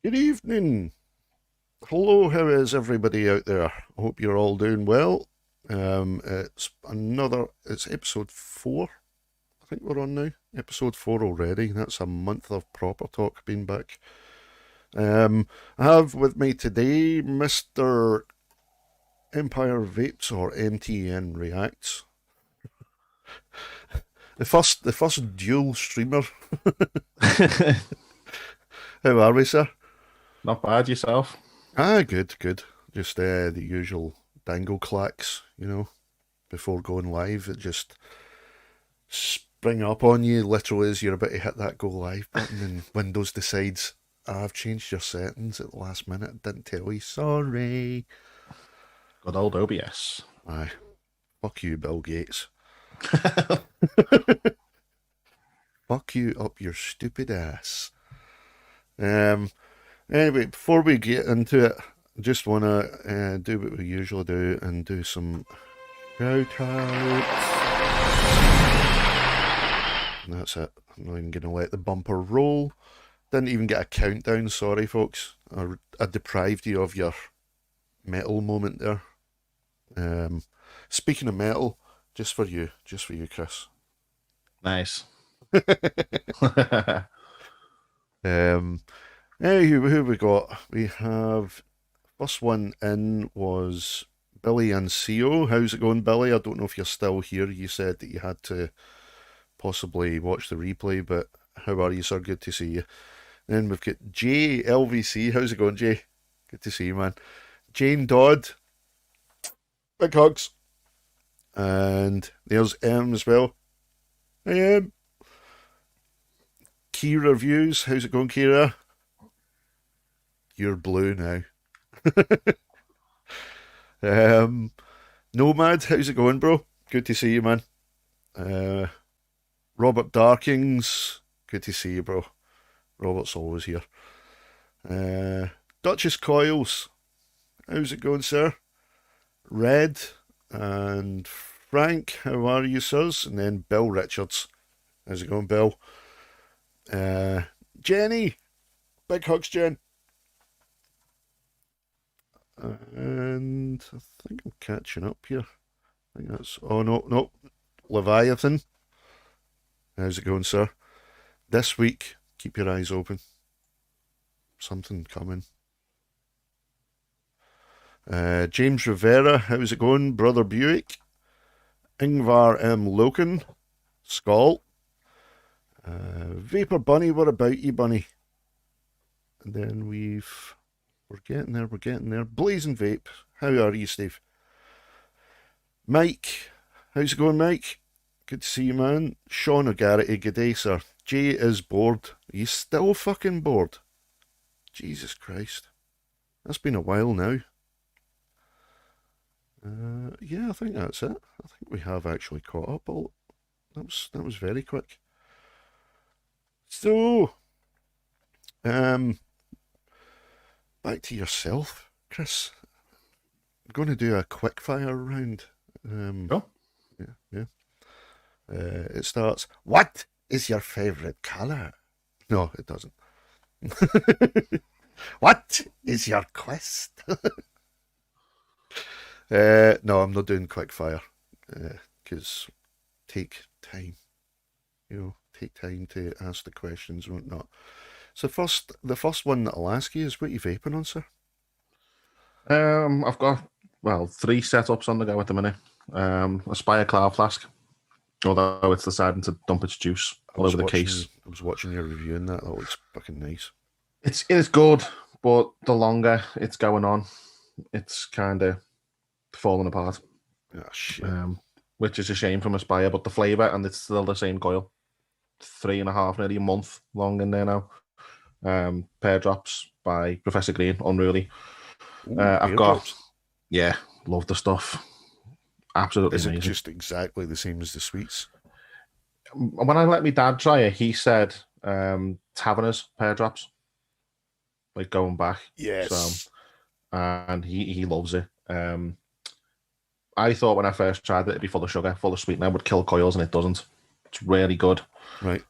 Good evening. Hello, how is everybody out there? I hope you're all doing well. It's episode 4. I think we're on now. Episode 4 already. That's a month of proper talk being back. I have with me today Mr. Empire Vapes or MTN Reacts. The first dual streamer. How are we, sir? Not bad, yourself? Good. Just the usual dangle clacks, before going live. It just spring up on you literally as you're about to hit that go live button and Windows decides, I've changed your settings at the last minute. Didn't tell you. Sorry. Good old OBS. Aye. Fuck you, Bill Gates. Fuck you up your stupid ass. Anyway, before we get into it, I just want to do what we usually do and do some shout-outs. And that's it. I'm not even going to let the bumper roll. Didn't even get a countdown, sorry folks. I deprived you of your metal moment there. Speaking of metal, just for you, Chris. Nice. Hey, who have we got? We have, first one in was Billy and CEO. How's it going, Billy? I don't know if you're still here. You said that you had to possibly watch the replay, but how are you, sir? Good to see you. Then we've got Jay LVC. How's it going, Jay? Good to see you, man. Jane Dodd. Big hugs. And there's M as well. Hey, M. Key Reviews. How's it going, Kira? You're blue now. Nomad, how's it going, bro? Good to see you, man. Robert Darkings, good to see you, bro. Robert's always here. Duchess Coils, how's it going, sir? Red and Frank, how are you, sirs? And then Bill Richards, how's it going, Bill? Jenny, big hugs, Jen. And I think I'm catching up here. I think that's... Oh, no. Leviathan. How's it going, sir? This week, keep your eyes open. Something coming. James Rivera, how's it going? Brother Buick. Ingvar M. Loken. Skull. Vapor Bunny, what about you, Bunny? And then we're getting there. Blazing Vape, how are you, Steve? Mike, how's it going, Mike? Good to see you, man. Sean O'Garrity, good day, sir. Jay is bored. Are you still fucking bored? Jesus Christ. That's been a while now. Yeah, I think that's it. I think we have actually caught up. That was very quick. So, back to yourself, Chris. I'm going to do a quick fire round. Oh. Yeah. It starts, what is your favourite colour? No, it doesn't. What is your quest? No, I'm not doing quick fire. Because take time. Take time to ask the questions and whatnot. So the first one that I'll ask you is, what are you vaping on, sir? I've got 3 setups on the go at the minute. A Spire Cloud Flask, although it's deciding to dump its juice all over the case. I was watching your review and that looks fucking nice. It is good, but the longer it's going on, it's kind of falling apart. Ah, shit. Which is a shame from Aspire, but the flavour, and it's still the same coil. 3.5, nearly a month long in there now. Pear drops by Professor Green, unruly. Ooh, I've pear got, drops. yeah, love the stuff. Absolutely Is it amazing. just exactly the same as the sweets? When I let my dad try it, he said Taverners pear drops, like going back. So, Yes. and he loves it. I thought when I first tried it, it'd be full of sugar, full of sweetener, would kill coils, and it doesn't. It's really good. Right.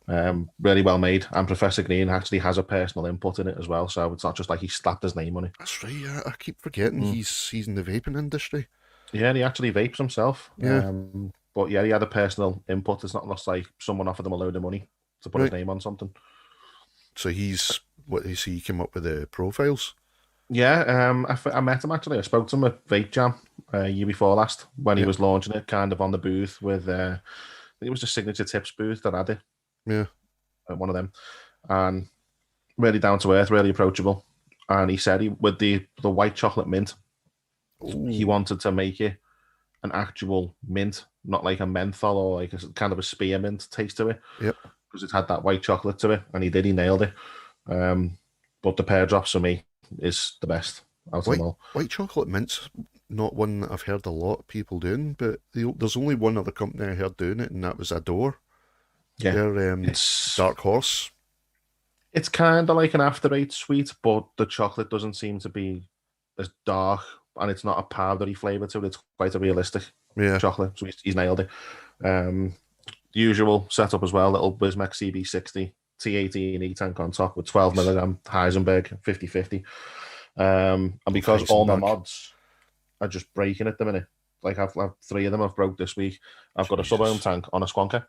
Really well made. And Professor Green actually has a personal input in it as well, so it's not just like he slapped his name on it. That's right. Yeah, I keep forgetting Mm. he's in the vaping industry. Yeah, he actually vapes himself. Yeah. But yeah, he had a personal input. It's not just like someone offered him a load of money to put his Right. name on something. So he came up with the profiles. Yeah, I met him actually. I spoke to him at Vape Jam year before last when he Yeah. was launching it, kind of on the booth with, I think it was the Signature Tips booth that had it, Yeah. one of them. And really down to earth, really approachable. And he said with the white chocolate mint, he Ooh. wanted to make it an actual mint, not like a menthol or like a kind of a spearmint taste to it, Yep. because it had that white chocolate to it, and he nailed it. But the pear drops for me is the best out of them all. White chocolate mint's not one that I've heard a lot of people doing, but there's only one other company I heard doing it, and that was Adore. Yeah, They're it's Dark Horse. it's kind of like an after eight sweet, but the chocolate doesn't seem to be as dark, and it's not a powdery flavor to it. It's quite a realistic Yeah. chocolate, so he's nailed it. Usual setup as well, little Bismack CB60, T18 E tank on top with 12 milligram Heisenberg 50/50. And because all my Heisenberg. mods are just breaking at the minute, like I've 3 of them I've broke this week. I've got a sub ohm Jesus. tank on a squonker.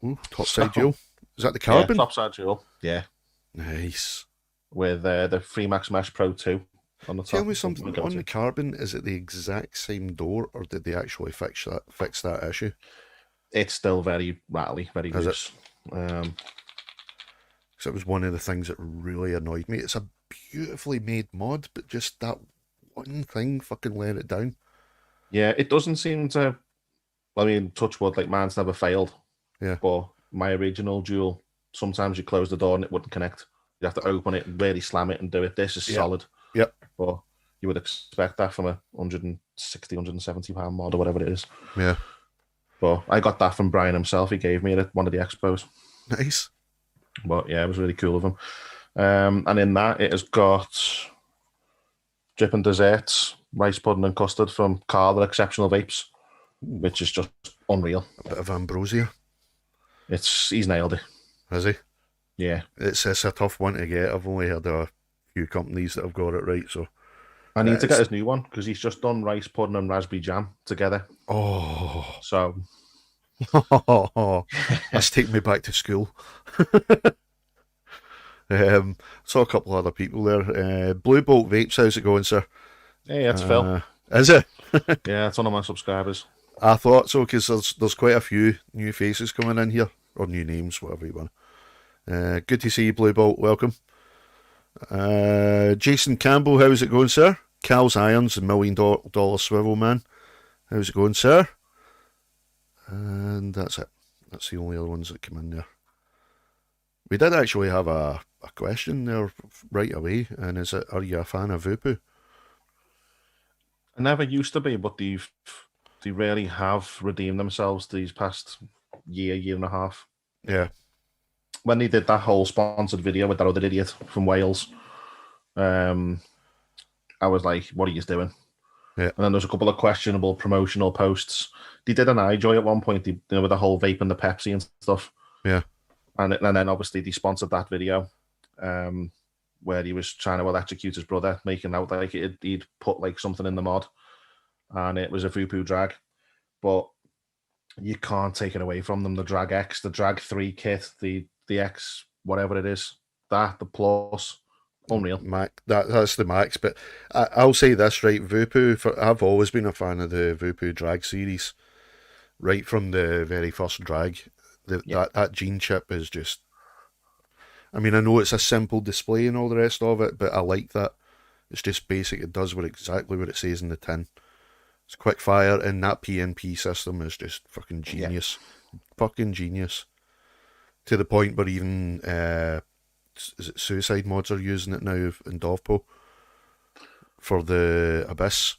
Ooh, topside So, dual. Is that the yeah, carbon? topside dual. Yeah, Nice. with the Freemax Mesh Pro 2 on the Tell top. me something. On the carbon, is it the exact same door, or did they actually fix that issue? It's still very rattly, very Is it? loose. Because it was one of the things that really annoyed me. It's a beautifully made mod, but just that one thing fucking let it down. Yeah, it doesn't seem to. I mean, touch wood, like mine's never failed. Yeah. But my original duel, sometimes you close the door and it wouldn't connect. You have to open it and really slam it and do it. This is solid. Yep. But you would expect that from a 160, 170 pound mod or whatever it is. Yeah. But I got that from Brian himself. He gave me it at one of the expos. Nice. But yeah, it was really cool of him. And in that, it has got dripping desserts, rice pudding and custard from Carl at Exceptional Vapes, which is just unreal. A bit of ambrosia. He's nailed it. Has he? Yeah. It's a tough one to get. I've only had a few companies that have got it right, so I need to get his new one because he's just done rice pudding and raspberry jam together. Oh. So that's taking me back to school. Saw a couple of other people there. Blue Bolt Vapes, how's it going, sir? hey, that's Phil. Is it? Yeah, it's one of my subscribers. I thought so, because there's quite a few new faces coming in here, or new names, whatever you want. Good to see you, Blue Bolt. Welcome. Jason Campbell, how's it going, sir? Cal's Irons, the $1 million swivel man. How's it going, sir? And that's it. That's the only other ones that come in there. We did actually have a question there right away, and are you a fan of Voopoo? I never used to be, but they really have redeemed themselves these past year and a half. Yeah. When they did that whole sponsored video with that other idiot from Wales, I was like, what are you doing? Yeah. And then there's a couple of questionable promotional posts. They did an iJoy at one point, with the whole vape and the Pepsi and stuff. Yeah. And then obviously they sponsored that video where he was trying to electrocute his brother, making out like he'd put like something in the mod, and it was a Voopoo drag. But you can't take it away from them. The Drag X, the Drag 3 kit, the X, whatever it is, the Plus, unreal. That's the max. But I'll say this, right? Voopoo, I've always been a fan of the Voopoo drag series, right from the very first drag. That gene chip is just, I mean, I know it's a simple display and all the rest of it, but I like that. It's just basic. It does exactly what it says in the tin. It's quick fire, and that PNP system is just fucking genius. Fucking genius. to the point where even is it suicide mods are using it now in Dovpo for the Abyss.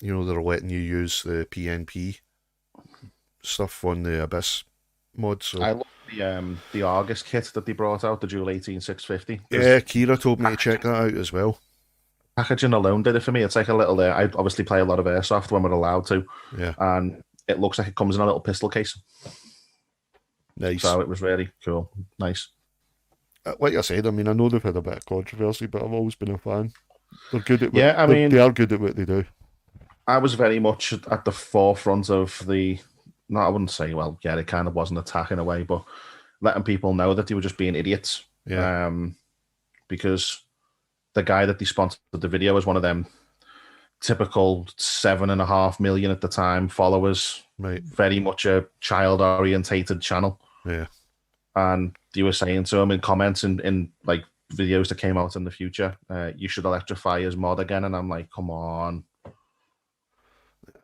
You know, they're letting you use the PNP stuff on the Abyss mod. So I love the Argus kit that they brought out, the Dual 18650. yeah, Kira told me to check that out as well. Packaging alone did it for me. It's like a little. I obviously play a lot of airsoft when we're allowed to, Yeah, and it looks like it comes in a little pistol case. nice. So it was really cool, nice. Like I said, I mean, I know they've had a bit of controversy, but I've always been a fan. They're good at what, Yeah, I mean, they are good at what they do. I was very much at the forefront of the. No, I wouldn't say. Well, yeah, it kind of was an attack in a way, but letting people know that they were just being idiots. Yeah, Because the guy that they sponsored the video was one of them typical 7.5 million at the time followers. right. Very much a child orientated channel. Yeah, And you were saying to him in comments in like videos that came out in the future, you should electrify his mod again. And I'm like, come on.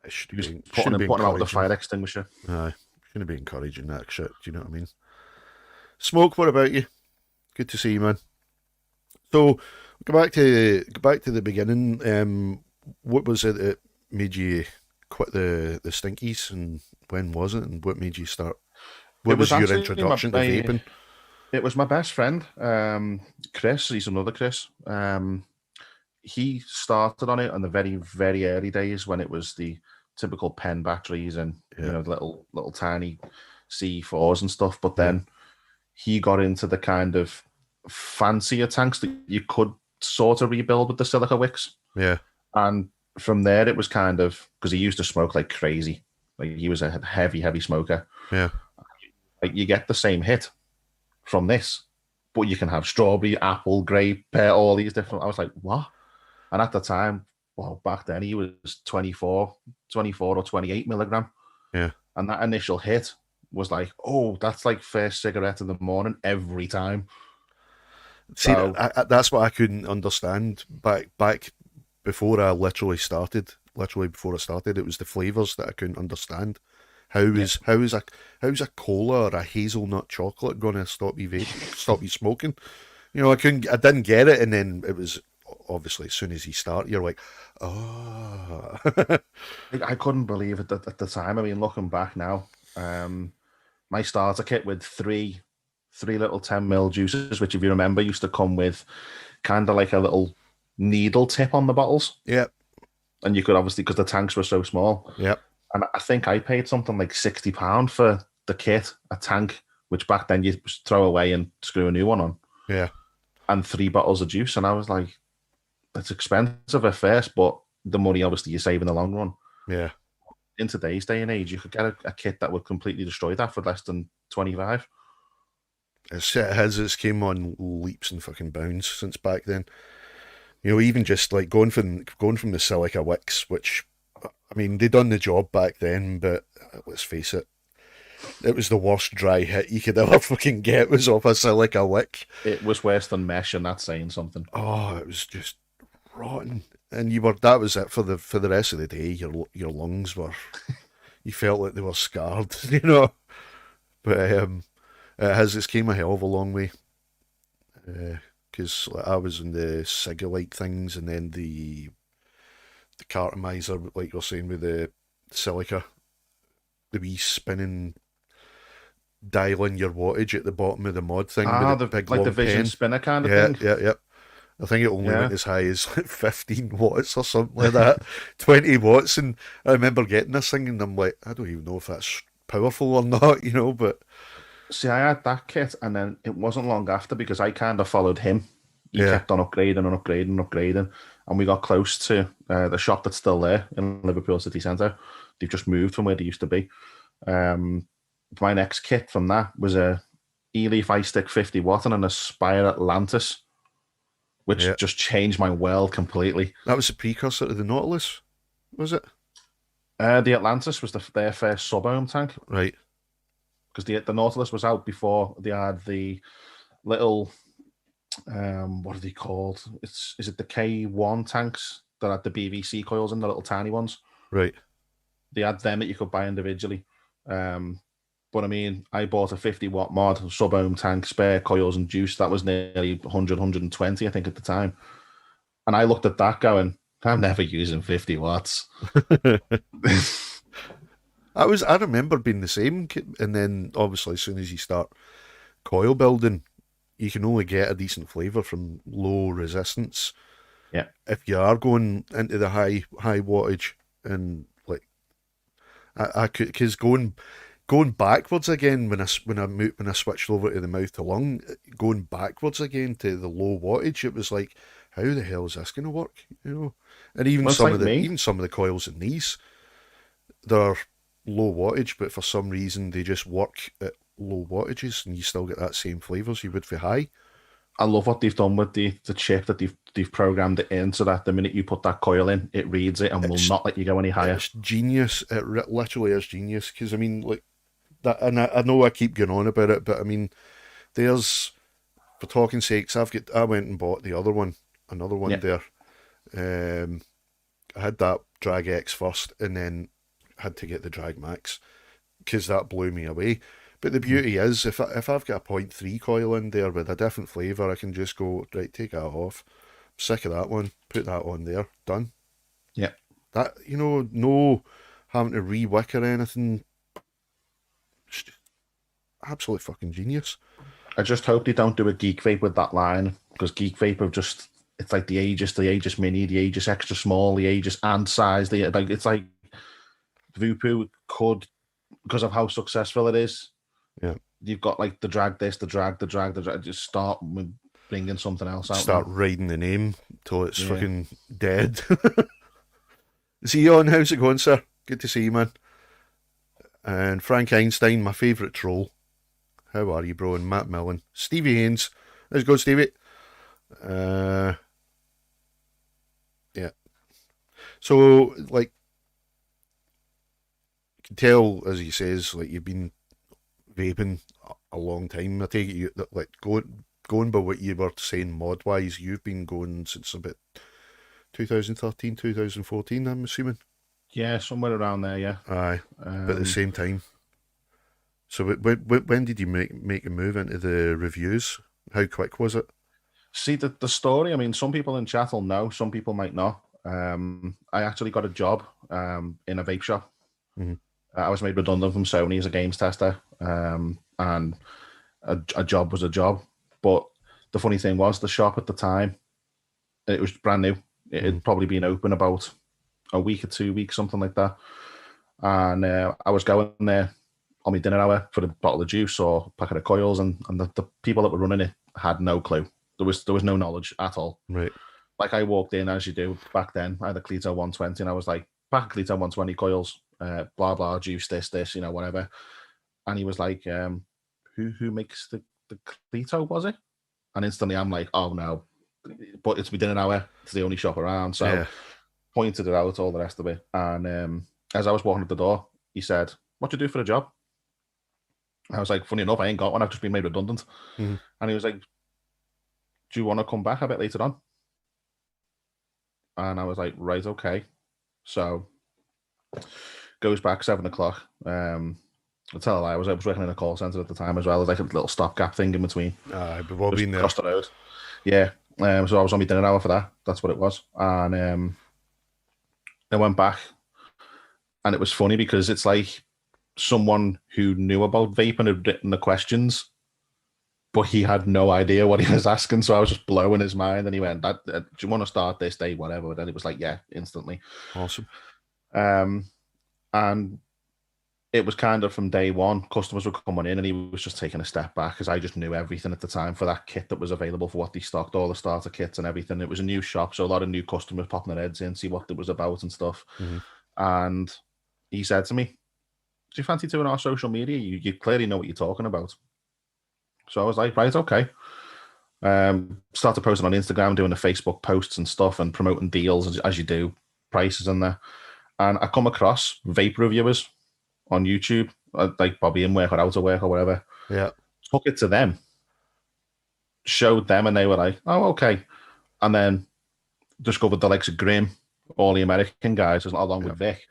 it should He was be putting him out with the encouraging. fire extinguisher. Aye, shouldn't be encouraging that shit. Do you know what I mean? Smoke, what about you? Good to see you, man. So go back to the beginning. What was it that made you quit the stinkies, and when was it, and what made you start? It What was was your actually introduction to vaping? it was my best friend, Chris. He's another Chris. He started on it in the very, very early days when it was the typical pen batteries and Yeah, the little tiny C4s and stuff. But yeah, then he got into the kind of fancier tanks that you could sort of rebuild with the silica wicks. yeah, And from there, it was kind of because he used to smoke like crazy. Like he was a heavy, heavy smoker. yeah. Like you get the same hit from this, but you can have strawberry, apple, grape, pear, all these different. I was like, what? And at the time, well, back then he was 24 or 28 milligram. Yeah. And that initial hit was like, oh, that's like first cigarette in the morning every time. See, So that's what I couldn't understand back before I literally started. Literally before I started, it was the flavors that I couldn't understand. yeah, How is a cola or a hazelnut chocolate going to stop you stop you smoking? You know, I didn't get it, and then it was obviously as soon as you start, you're like, oh, I couldn't believe it at the time. I mean, looking back now, my starter kit with three little 10 ml juices, which if you remember used to come with kind of like a little needle tip on the bottles, yep, and you could obviously because the tanks were so small. yep, And I think I paid something like £60 for the kit, a tank, which back then you just throw away and screw a new one on, yeah, and 3 bottles of juice. And I was like, it's expensive at first, but the money obviously you save in the long run. yeah. In today's day and age, you could get a kit that would completely destroy that for less than 25. It's came on leaps and fucking bounds since back then. You know, even just like going from the silica wicks, which I mean, they done the job back then, but let's face it, it was the worst dry hit you could ever fucking get was off a silica wick. It was worse than mesh, and that's saying something. Oh, it was just rotten. And that was it for the rest of the day. Your lungs were, you felt like they were scarred, you know. But it's came a hell of a long way. Because I was in the Cigalite things, and then the cartomizer, like you're saying, with the silica, the wee spinning dialing your wattage at the bottom of the mod thing with the big Like long the vision pen. spinner kind of Yeah, thing. yeah, yeah. I think it only Yeah. went as high as like 15 watts or something like that. 20 watts. And I remember getting this thing and I'm like, I don't even know if that's powerful or not, you know, but See, I had that kit, and then it wasn't long after because I kind of followed him. He yeah, kept on upgrading and upgrading and upgrading, and we got close to the shop that's still there in Liverpool City Centre. They've just moved from where they used to be. Um, my next kit from that was a E-Leaf iStick 50 watt and an Aspire Atlantis, which yeah. just changed my world completely. That was the precursor to the Nautilus, was it? The Atlantis was their first sub-ohm tank Right. because the Nautilus was out before they had the little what are they called? Is it the K1 tanks that had the BVC coils in the little tiny ones? Right. They had them that you could buy individually. But But I mean, I bought a 50-watt mod, sub-ohm tank, spare coils and juice. That was nearly 100, 120, I think, at the time. And I looked at that going, I'm never using 50 watts. I remember being the same, and then obviously as soon as you start coil building, you can only get a decent flavour from low resistance. Yeah. If you are going into the high wattage, and like I could, because going backwards again when I switched over to the mouth to lung, going backwards again to the low wattage, it was like, how the hell is this going to work? You know, and even Well, it's like me. even some of the coils in these, they're low wattage, but for some reason they just work at low wattages, and you still get that same flavours you would for high. I love what they've done with the chip that they've programmed it in so that the minute you put that coil in, it reads it and will not let you go any higher. It's genius. It literally is genius, because I mean, like that, and I know I keep going on about it, but I mean, there's, for talking sakes, I went and bought the other one, another one Yeah. there. I had that Drag X first, and then had to get the Drag Max because that blew me away. But the beauty is, if I've got a point 0.3 coil in there with a different flavour, I can just go, right, take that off. I'm sick of that one. Put that on there. Done. Yeah. That, you know, no having to re-wick or anything. It's just absolutely fucking genius. I just hope they don't do a Geek Vape with that line, because Geek Vape have just, it's like the Aegis Mini, the Aegis Extra Small, the Aegis and size. It's like Voopoo could, because of how successful it is. Yeah. You've got like the drag this, the drag. Just start with bringing something else out. Start riding the name till it's Yeah. fucking dead. See you on. How's it going, sir? Good to see you, man. And Frank Einstein, my favourite troll. How are you, bro? And Matt Millen. Stevie Haynes. Let's go, Stevie. Yeah. So, like, you can tell, as he says, like, you've been vaping a long time. I take it you, that, like, going by what you were saying mod wise, you've been going since about 2013, 2014, I'm assuming. Yeah, somewhere around there. Yeah. Aye, but at the same time. So when did you make a move into the reviews? How quick was it? See the story. I mean, some people in chat will know, some people might not. I actually got a job in a vape shop. Mhm. I was made redundant from Sony as a games tester, and a job was a job. But the funny thing was, the shop at the time, it was brand new. It had probably been open about a week or 2 weeks, something like that. And I was going there on my dinner hour for a bottle of juice or a packet of coils, and the people that were running it had no clue. There was no knowledge at all. Right. Like, I walked in, as you do back then. I had a Cleto 120, and I was like, pack of Cleto 120 coils, blah blah, juice, this, you know, whatever. And he was like, who makes the Cleto, was it? And instantly I'm like, oh no. But it's within an hour. It's the only shop around. So Yeah. pointed it out, all the rest of it. And as I was walking at the door, he said, what do you do for a job? I was like, funny enough, I ain't got one. I've just been made redundant. Mhm. And he was like, do you want to come back a bit later on? And I was like, right, okay. So goes back 7 o'clock. I'll tell a lie, I was working in a call center at the time as well. There's like a little stopgap thing in between. Aye, but we'll be in there. Across the road. Yeah. So I was on my dinner hour for that. That's what it was. And I went back, and it was funny because it's like someone who knew about vaping had written the questions, but he had no idea what he was asking. So I was just blowing his mind, and he went, do you want to start this day, whatever? And it was like, yeah, instantly. Awesome. And it was kind of from day one, customers were coming in, and he was just taking a step back, because I just knew everything at the time for that kit that was available, for what they stocked, all the starter kits and everything. It was a new shop, so a lot of new customers popping their heads in, see what it was about and stuff. Mm-hmm. And he said to me, do you fancy doing our social media? You clearly know what you're talking about. So I was like, right, okay. Started posting on Instagram, doing the Facebook posts and stuff, and promoting deals as you do, prices in there. And I come across vape reviewers on YouTube, like Bobby in work or out of work or whatever. Yeah. Took it to them, showed them, and they were like, oh, okay. And then discovered the likes of Grim, all the American guys, along with Vic.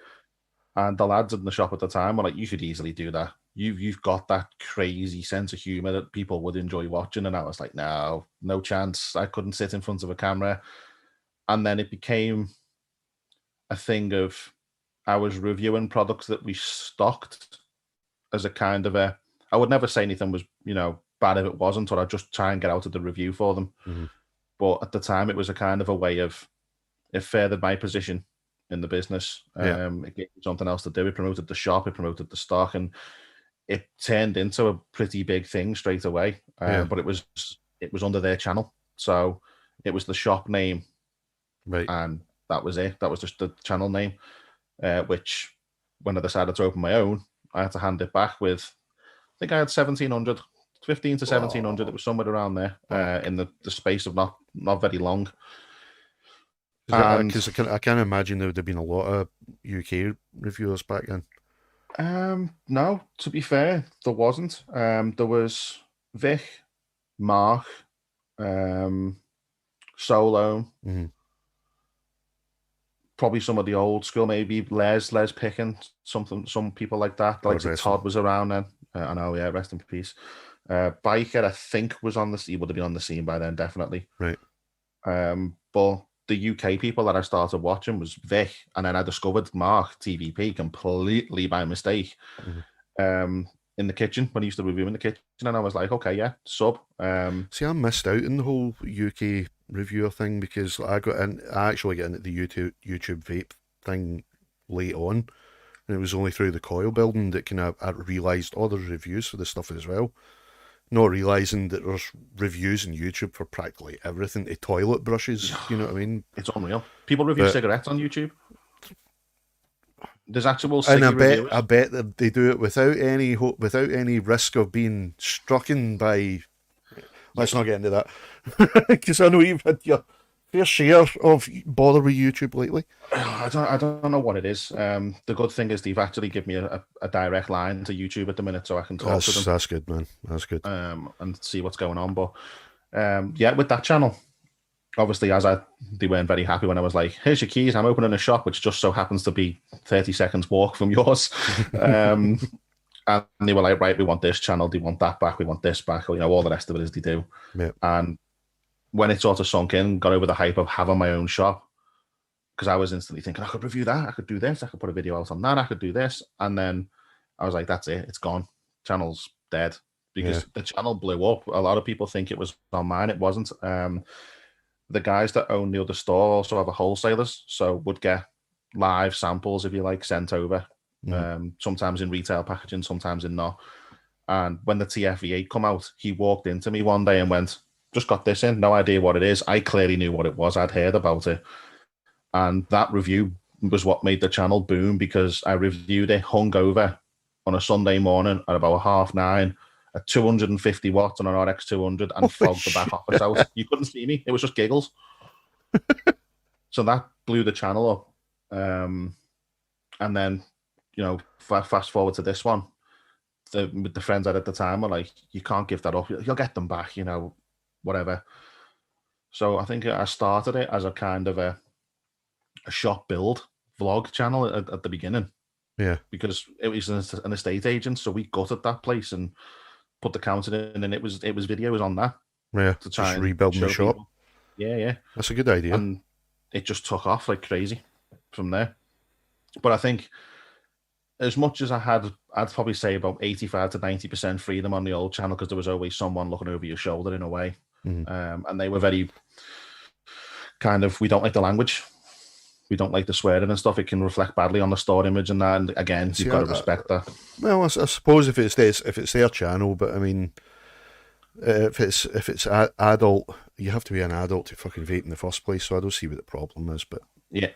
And the lads in the shop at the time were like, you could easily do that. you've got that crazy sense of humor that people would enjoy watching. And I was like, no chance. I couldn't sit in front of a camera. And then it became a thing of I was reviewing products that we stocked as a kind of a, I would never say anything was, bad if it wasn't, or I'd just try and get out of the review for them. Mm-hmm. But at the time, it was a kind of a way of, it furthered my position in the business. Yeah. It gave me something else to do. It promoted the shop, it promoted the stock, and it turned into a pretty big thing straight away. But it was under their channel, so it was the shop name, Right. and that was it. That was just the channel name. Which, when I decided to open my own, I had to hand it back with, I think I had 1,700, 15 to 1,700. It was somewhere around there in the space of not very long. Because I can't imagine there would have been a lot of UK reviewers back then. No, to be fair, there wasn't. There was Vic, Mark, Solo, probably some of the old school, maybe Les Picking, some people like that. Like Todd was around then. I know, yeah, rest in peace. Biker, I think, was on the scene. He would have been on the scene by then, definitely. Right. But the UK people that I started watching was Vic, and then I discovered Mark TVP completely by mistake. In the kitchen when he used to review in the kitchen, and I was like, okay, yeah, sub. See, I missed out in the whole UK reviewer thing because I actually got into the YouTube vape thing late on, and it was only through the coil building that I realised all the reviews for the stuff as well. Not realising that there's reviews on YouTube for practically everything, to toilet brushes, you know what I mean? It's unreal. People review cigarettes on YouTube. There's actual and I bet that they do it without any risk of being strucken by. Let's not get into that, because I know you've had your fair share of bother with YouTube lately. I don't know what it is. The good thing is they've actually given me a direct line to YouTube at the minute, so I can talk to them. That's good, man. That's good. And see what's going on. But yeah, with that channel, obviously, they weren't very happy when I was like, here's your keys, I'm opening a shop, which just so happens to be 30 seconds walk from yours. And they were like, right, we want this channel, they want that back, we want this back, all the rest of it is they do. Yeah. And when it sort of sunk in, got over the hype of having my own shop, because I was instantly thinking, I could review that, I could do this, I could put a video out on that, I could do this. And then I was like, that's it, it's gone. Channel's dead. Because the channel blew up. A lot of people think it was on mine. It wasn't. The guys that own the other store also have a wholesalers, so would get live samples, if you like, sent over. Sometimes in retail packaging, sometimes in not. And when the TFV8 come out, he walked into me one day and went, just got this in, no idea what it is. I clearly knew what it was. I'd heard about it. And that review was what made the channel boom, because I reviewed it hungover on a Sunday morning at about 9:30 at 250 watts on an RX200 and fogged the back office out. You couldn't see me. It was just giggles. So that blew the channel up. And then, fast forward to this one. The friends I had at the time were like, you can't give that up. You'll get them back, whatever. So I think I started it as a kind of a shop build vlog channel at the beginning. Yeah. Because it was an estate agent. So we gutted that place and put the counter in, and it was videos on that. Yeah. To try and rebuild the shop. People. Yeah. That's a good idea. And it just took off like crazy from there. But I think as much as I'd probably say about 85 to 90% freedom on the old channel, because there was always someone looking over your shoulder in a way. And they were very kind of, we don't like the language. We don't like the swearing and stuff. It can reflect badly on the store image and that. And again, you've got to respect that. Well, I suppose if it's their channel, but I mean, if it's adult, you have to be an adult to fucking vape in the first place. So I don't see what the problem is. But yeah.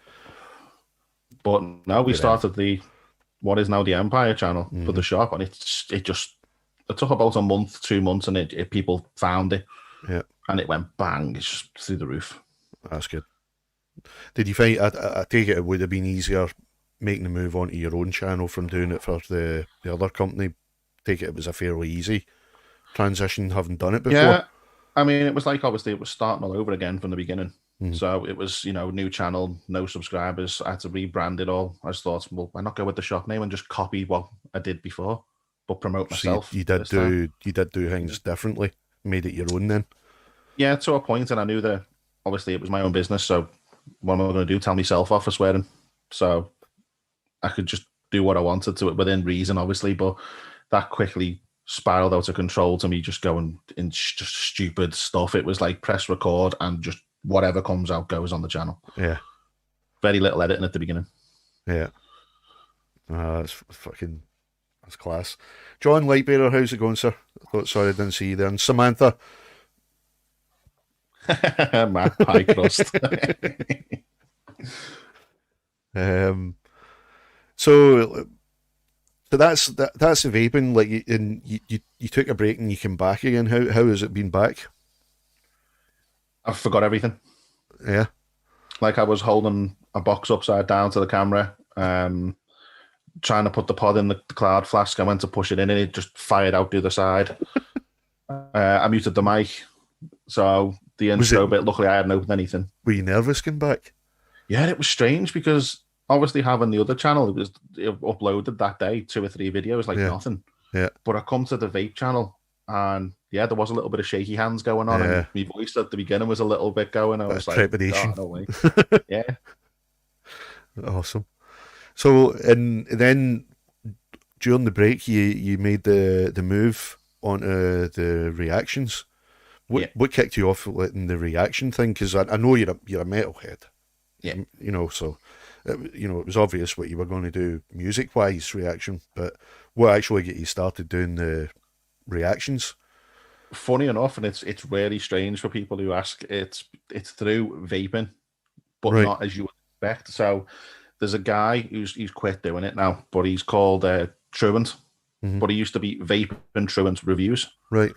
But now we started what is now the Empire channel for the shop, and it took about a month, 2 months, and people found it. Yeah. And it went bang, it's just through the roof. That's good. Did you find, I take it would have been easier making the move onto your own channel from doing it for the other company? Take it was a fairly easy transition, having done it before? Yeah, I mean, it was like, obviously, it was starting all over again from the beginning. So it was, new channel, no subscribers. I had to rebrand it all. I just thought, well, why not go with the shop name and just copy what I did before? but promote So myself this time. you did do things differently, made it your own then. Yeah, to a point, and I knew that obviously it was my own business, so what am I going to do? Tell myself off for swearing? So I could just do what I wanted to it within reason, obviously, but that quickly spiraled out of control to me just going in just stupid stuff. It was like press record and just whatever comes out goes on the channel. Yeah, Very little editing at the beginning. yeah. That's class. John Lightbearer, how's it going, sir? Sorry, I didn't see you there. And Samantha. My pie crust. um, so that's the vaping. Like, you took a break and you came back again. How has it been back? I forgot everything. Yeah. Like I was holding a box upside down to the camera, trying to put the pod in the cloud flask. I went to push it in and it just fired out the other side. I muted the mic. So the intro bit, luckily I hadn't opened anything. Were you nervous getting back? Yeah, it was strange because obviously having the other channel, it uploaded that day 2 or 3 videos like nothing. Yeah. But I come to the vape channel and yeah, there was a little bit of shaky hands going on, and my voice at the beginning was a little bit going. I was like, trepidation. Oh, no way. Yeah. Awesome. So, and then during the break, you made the move onto the reactions. What kicked you off in the reaction thing? Because I know you're a metalhead. Yeah. You know, so it was obvious what you were going to do music wise reaction, but what actually get you started doing the reactions? Funny enough, and it's really strange for people who ask. It's through vaping, but not as you would expect. So there's a guy he's quit doing it now, but he's called Truant. But he used to be Vaping Truant Reviews. Right.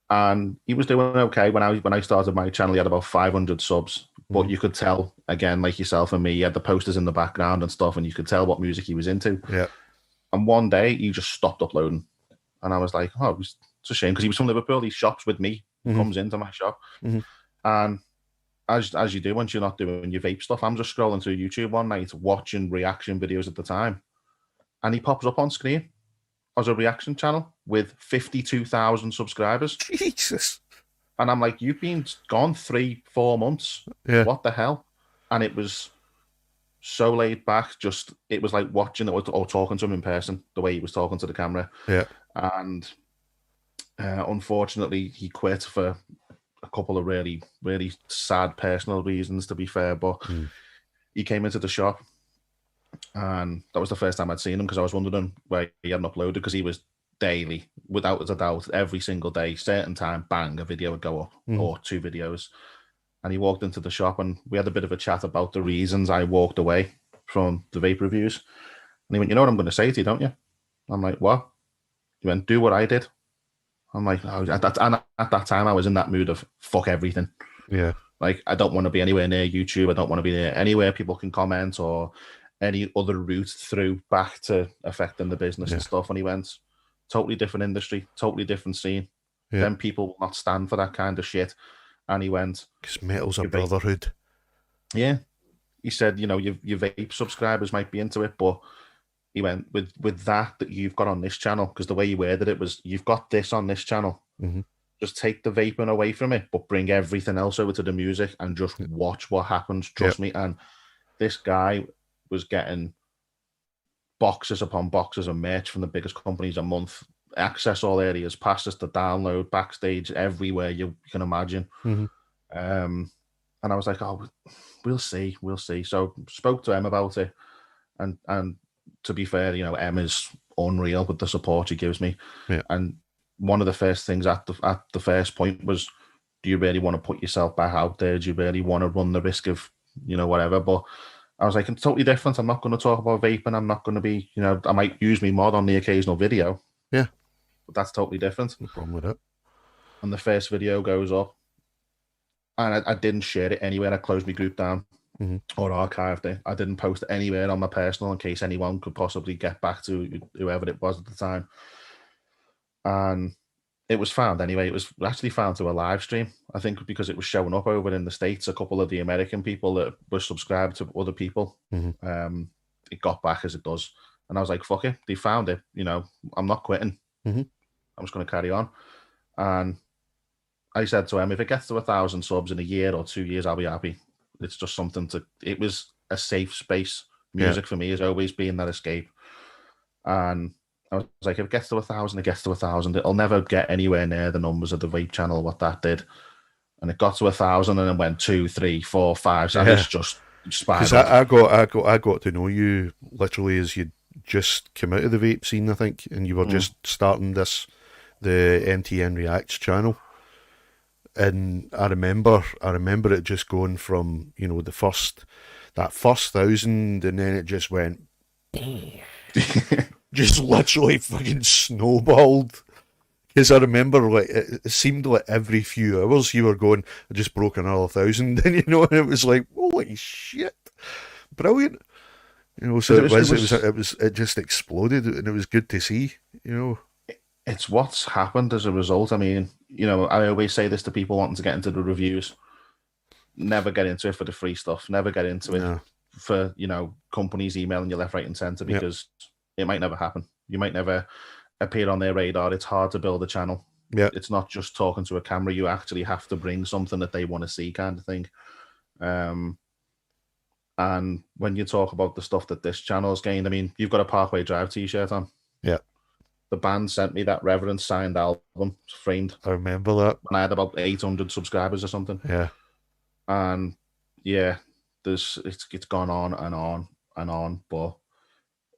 And he was doing okay when I started my channel. He had about 500 subs, but you could tell, again, like yourself and me, he had the posters in the background and stuff, and you could tell what music he was into. Yeah. And one day he just stopped uploading, and I was like, oh, it's a shame, because he was from Liverpool. He shops with me, comes into my shop, and as you do once you're not doing your vape stuff, I'm just scrolling through YouTube one night watching reaction videos at the time, and he pops up on screen as a reaction channel with 52,000 subscribers. Jesus. And I'm like, you've been gone 3-4 months. Yeah. What the hell? And it was so laid back. Just, it was like watching it or talking to him in person, the way he was talking to the camera. Yeah. And unfortunately, he quit for a couple of really, really sad personal reasons, to be fair. But he came into the shop, and that was the first time I'd seen him, because I was wondering why he hadn't uploaded, because he was daily, without a doubt, every single day, certain time, bang, a video would go up, or 2 videos. And he walked into the shop, and we had a bit of a chat about the reasons I walked away from the vape reviews. And he went, you know what I'm going to say to you, don't you? I'm like, what? He went, do what I did. I'm like, oh, at that time, I was in that mood of fuck everything. Yeah. Like, I don't want to be anywhere near YouTube. I don't want to be near anywhere people can comment, or any other route through back to affecting the business and stuff. And he went, totally different industry, totally different scene. Then people will not stand for that kind of shit. And he went, because metal's a brotherhood. Yeah. He said, you know, your vape subscribers might be into it, but he went, with that you've got on this channel, because the way he worded it was, you've got this on this channel. Just take the vaping away from it, but bring everything else over to the music and just watch what happens. Trust me. And this guy was getting boxes upon boxes of merch from the biggest companies a month, access all areas, passes to download, backstage, everywhere you can imagine. And I was like, oh, we'll see. So spoke to Em about it, and to be fair, you know, Em is unreal with the support she gives me. And one of the first things at the first point was, do you really want to put yourself back out there? Do you really want to run the risk of, you know, whatever? But I was like, it's totally different. I'm not going to talk about vaping. I'm not going to be, you know, I might use me mod on the occasional video. Yeah. But that's totally different. No problem with it. And the first video goes up, and I didn't share it anywhere. I closed my group down or archived it. I didn't post it anywhere on my personal in case anyone could possibly get back to whoever it was at the time. And it was found anyway. It was actually found to a live stream, I think, because it was showing up over in the States. A couple of the American people that were subscribed to other people, it got back as it does. And I was like, fuck it, they found it. You know, I'm not quitting. Mm-hmm. I'm just going to carry on. And I said to him, if it gets to 1,000 subs in a year or 2 years, I'll be happy. It's just something to. It was a safe space. Music for me has always been that escape. And I was like, if it gets to 1,000, it gets to 1,000. It'll never get anywhere near the numbers of the vape channel, what that did. And it got to 1,000 and then went 2, 3, 4, 5. So it's just Because spiraled. I got to know you literally as you just came out of the vape scene, I think, and you were just starting the MTN Reacts channel. And I remember it just going from, you know, that first 1,000, and then it just went just literally fucking snowballed. Because I remember, like, it seemed like every few hours you were going, I just broke another 1,000, and you know, and it was like, holy shit, brilliant. You know, so it just exploded, and it was good to see. You know, it's what's happened as a result. I mean, you know, I always say this to people wanting to get into the reviews: never get into it for the free stuff. Never get into it for, you know, companies emailing you left, right, and center, because it might never happen. You might never appear on their radar. It's hard to build a channel. Yeah, it's not just talking to a camera. You actually have to bring something that they want to see, kind of thing. And when you talk about the stuff that this channel's gained, I mean, you've got a Parkway Drive t-shirt on. Yeah. The band sent me that Reverence signed album, framed. I remember that. And I had about 800 subscribers or something. Yeah. And yeah, it's gone on and on and on, but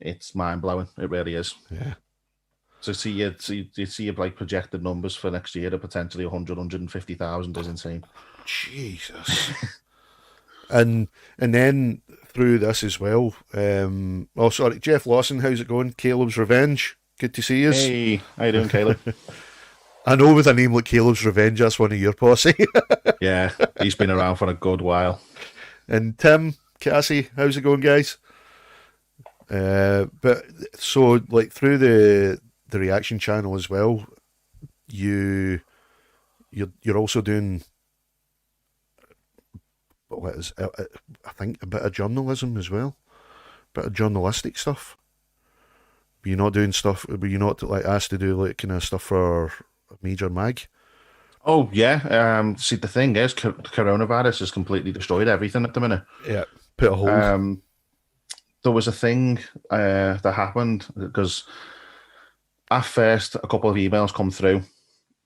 it's mind blowing. It really is. Yeah. So you see like projected numbers for next year to potentially 100, 150,000 is insane. Jesus. and then through this as well, sorry, Jeff Lawson, how's it going? Caleb's Revenge, good to see you. Hey, how you doing, Caleb? I know with a name like Caleb's Revenge, that's one of your posse. Yeah, he's been around for a good while. And Tim, Cassie, how's it going, guys? But so, like, through the reaction channel as well, you're also doing what is I think a bit of journalism as well, a bit of journalistic stuff. Were you not doing stuff? Were you not like asked to do like kind of stuff for a major mag? Oh yeah. See, the thing is, coronavirus has completely destroyed everything at the minute. Yeah, put a hold. There was a thing that happened because at first a couple of emails come through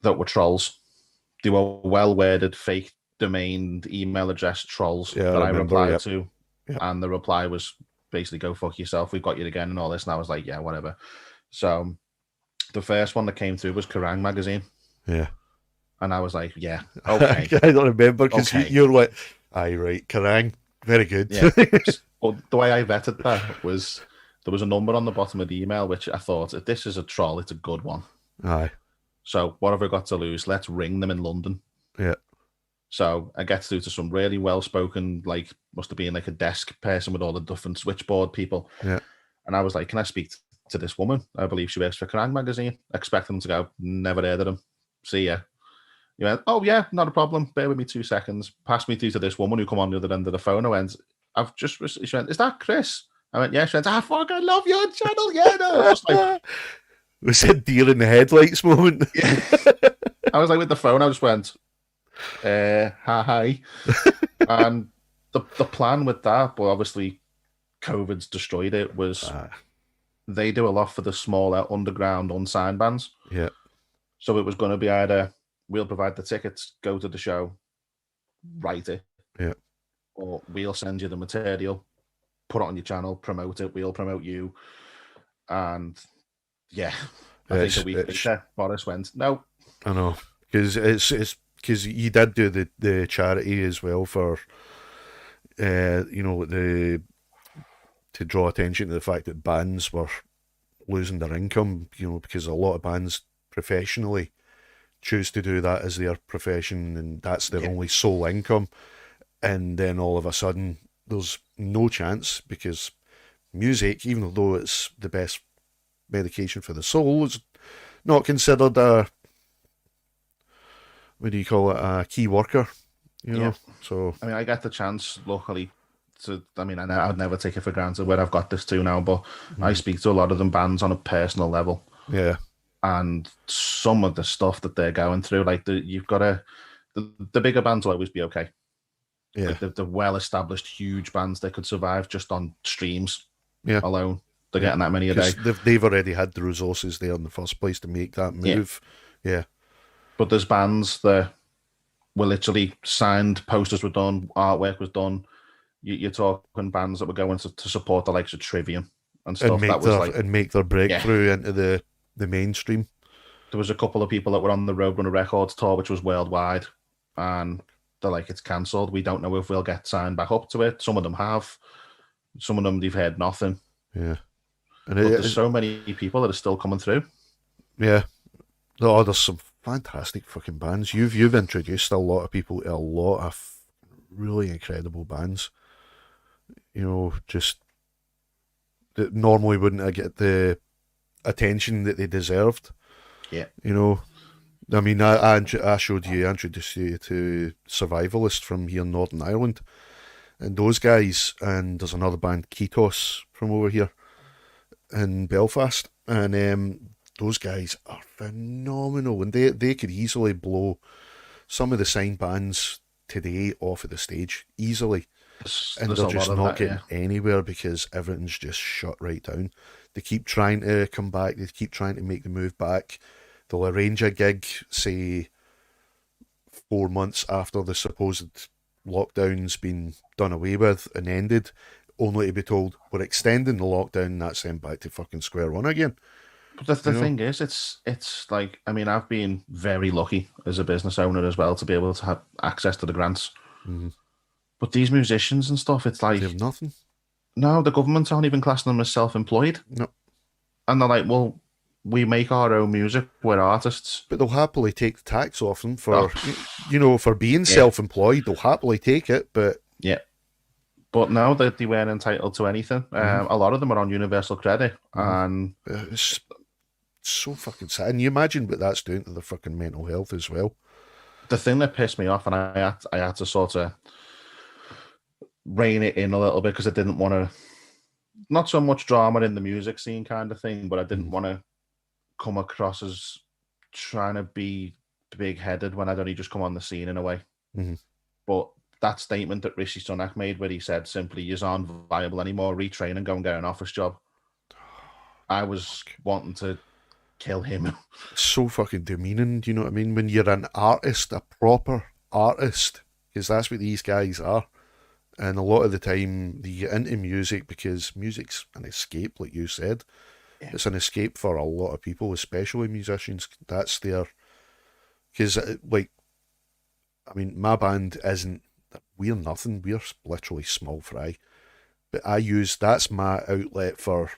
that were trolls. They were well-worded, fake domained email address trolls that I replied to. Yep. And the reply was basically, go fuck yourself, we've got you again and all this. And I was like, yeah, whatever. So the first one that came through was Kerrang magazine. Yeah. And I was like, yeah, okay. I don't remember because you're like, aye, right, Kerrang, very good. Yeah. But the way I vetted that was there was a number on the bottom of the email, which I thought, if this is a troll, it's a good one. Aye. So what have I got to lose? Let's ring them in London. Yeah. So I get through to some really well-spoken, like, must have been like a desk person with all the different switchboard people. Yeah. And I was like, can I speak to this woman? I believe she works for Kerrang magazine. Expect them to go, never heard of them. See ya. You went, oh yeah, not a problem. Bear with me 2 seconds. Pass me through to this woman who come on the other end of the phone. I went, she went, is that Chris? I went, yeah. She went, I fucking love your channel. Yeah, no. I was like, was it deer in the headlights moment? Yeah. I was like, with the phone, I just went, hi. And the plan with that, but obviously COVID's destroyed it, was they do a lot for the smaller underground unsigned bands. Yeah. So it was going to be either we'll provide the tickets, go to the show, write it. Yeah. Or we'll send you the material, put it on your channel, promote it, we'll promote you. And yeah, I think a week later, Boris went, no. I know. Because it's because you did do the charity as well for, you know, to draw attention to the fact that bands were losing their income, you know, because a lot of bands professionally choose to do that as their profession and that's their only sole income. And then all of a sudden there's no chance because music, even though it's the best medication for the soul, is not considered a, what do you call it, a key worker, you know? So I mean, I got the chance, luckily, I mean, I'd never take it for granted where I've got this to now, but I Mhm. speak to a lot of them bands on a personal level, Yeah, and some of the stuff that they're going through, like you've got to the bigger bands will always be okay. yeah, Like the well-established huge bands, they could survive just on streams yeah, alone. They're yeah. getting that many a Because day. they've already had the resources there in the first place to make that Yeah. move. Yeah, But there's bands that were literally signed, posters were done, artwork was done. You're talking bands that were going to support the likes of Trivium and and stuff. That was like, make their yeah. breakthrough into the mainstream. There was a couple of people that were on the Roadrunner Records tour, which was worldwide, and they're like, it's cancelled. We don't know if we'll get signed back up to it. Some of them have. Some of them, they've heard nothing. Yeah, and But there's so many people that are still coming through. yeah. Oh, there's some fantastic fucking bands. You've introduced a lot of people to a lot of really incredible bands. You know, just that normally wouldn't get the attention that they deserved. Yeah. You know, I mean, I showed you, I introduced you to Survivalist from here in Northern Ireland, and those guys, and there's another band, Ketos, from over here in Belfast, and those guys are phenomenal, and they could easily blow some of the signed bands today off of the stage easily, and There's they're a lot just of not that, getting yeah. anywhere because everything's just shut right down. They keep trying to come back, they keep trying to make the move back. They'll arrange a gig, say 4 months after the supposed lockdown's been done away with and ended, only to be told we're extending the lockdown, and that's then back to fucking square one again. But You the know? thing is, it's like, I mean, I've been very lucky as a business owner as well to be able to have access to the grants. Mm-hmm. But these musicians and stuff, it's They have like, nothing. no, the government aren't even classing them as self-employed. No. And they're like, well, we make our own music. We're artists. But they'll happily take the tax off them Oh, for, for being yeah, self-employed. They'll happily take it, but yeah. But now that they weren't entitled to anything, mm-hmm, a lot of them are on universal credit. mm-hmm. And It's so fucking sad. And you imagine what that's doing to their fucking mental health as well. the thing that pissed me off, and I had to sort of rein it in a little bit because I didn't want to, not so much drama in the music scene kind of thing, but I didn't Mm-hmm. want to come across as trying to be big headed when I'd only just come on the scene in a way. Mm-hmm. But that statement that Rishi Sunak made, where he said simply, "You aren't viable anymore, retrain and go and get an office job." I was wanting to kill him. It's so fucking demeaning, do you know what I mean? When you're an artist, a proper artist, because that's what these guys are. And a lot of the time, they get into music because music's an escape, like you said. Yeah. It's an escape for a lot of people, especially musicians. That's their. Because, like, I mean, my band isn't. We're nothing. We're literally small fry. But that's my outlet for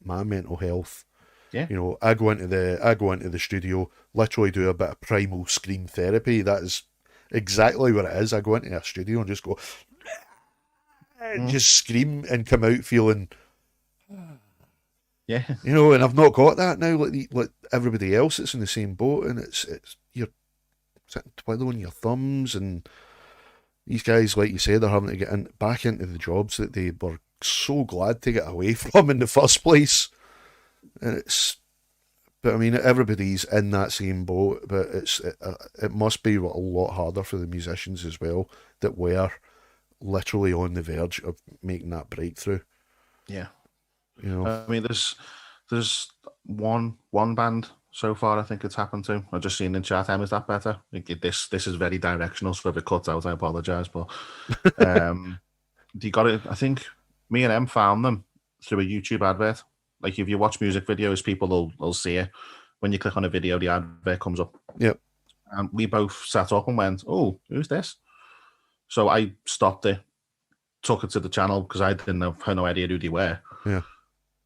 my mental health. Yeah. You know, I go into the studio, literally do a bit of primal scream therapy. That is exactly what it is. I go into a studio and just go, just scream and come out feeling, Yeah. and I've not got that now. Like everybody else that's in the same boat, and it's you're sitting twiddling your thumbs, and these guys, like you said, they're having to get back into the jobs that they were so glad to get away from in the first place. And but I mean, everybody's in that same boat, but it must be a lot harder for the musicians as well that were literally on the verge of making that breakthrough. Yeah. You know, I mean, there's one band so far I think it's happened to. I've just seen in chat. Is that better? This is very directional, so if it cuts out, I apologize. But they got it. I think me and Em found them through a YouTube advert. Like if you watch music videos, people will see it. When you click on a video, the advert comes up. yep. And we both sat up and went, "Oh, who's this?" So I stopped it, took it to the channel because I had no idea who they were. Yeah.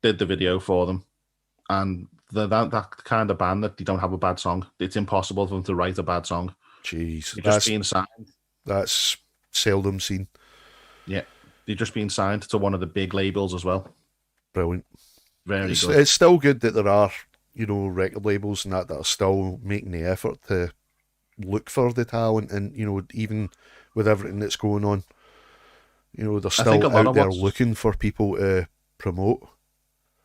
Did the video for them, and that kind of band that they don't have a bad song. It's impossible for them to write a bad song. Jeez, They're just being signed. That's seldom seen. Yeah, they're just being signed to one of the big labels as well. Brilliant. Very good. It's still good that there are, record labels and that are still making the effort to look for the talent, and even with everything that's going on. You know, they're I think a still lot out of there what's looking for people to promote.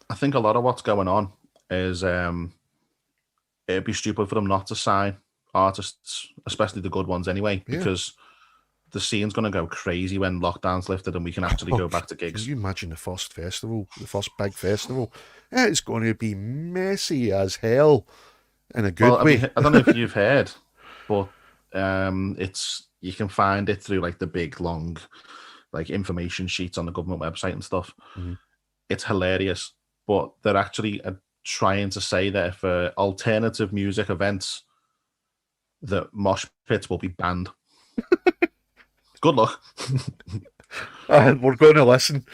I think a lot of what's going on is it'd be stupid for them not to sign artists, especially the good ones anyway, Yeah. because the scene's going to go crazy when lockdown's lifted and we can actually Oh, go back to can gigs. you imagine the first festival, the first big festival? It's going to be messy as hell in a Well, good way. I don't know if you've heard, but it's you can find it through like the big long like information sheets on the government website and stuff. Mhm. It's hilarious, but they're actually trying to say that for alternative music events, that mosh pits will be banned. Good luck. We're going to listen.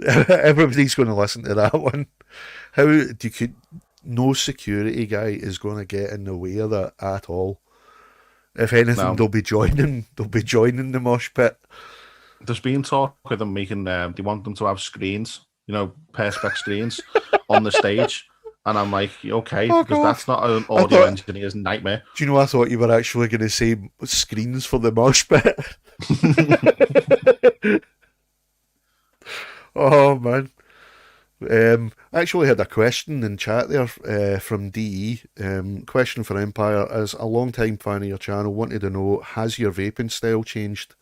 Everybody's going to listen to that one. How do you could? No security guy is going to get in the way of that at all. If anything, Now, they'll be joining. They'll be joining the mosh pit. there's been talk of them making. They want them to have screens, perspex screens on the stage, and I'm like, okay, Fuck because that's off! not an I audio thought. engineer's nightmare. Do you know? I thought you were actually going to say screens for the mosh pit. Oh man. I actually had a question in chat there from DE. Question for Empire: as a long time fan of your channel, wanted to know, has your vaping style changed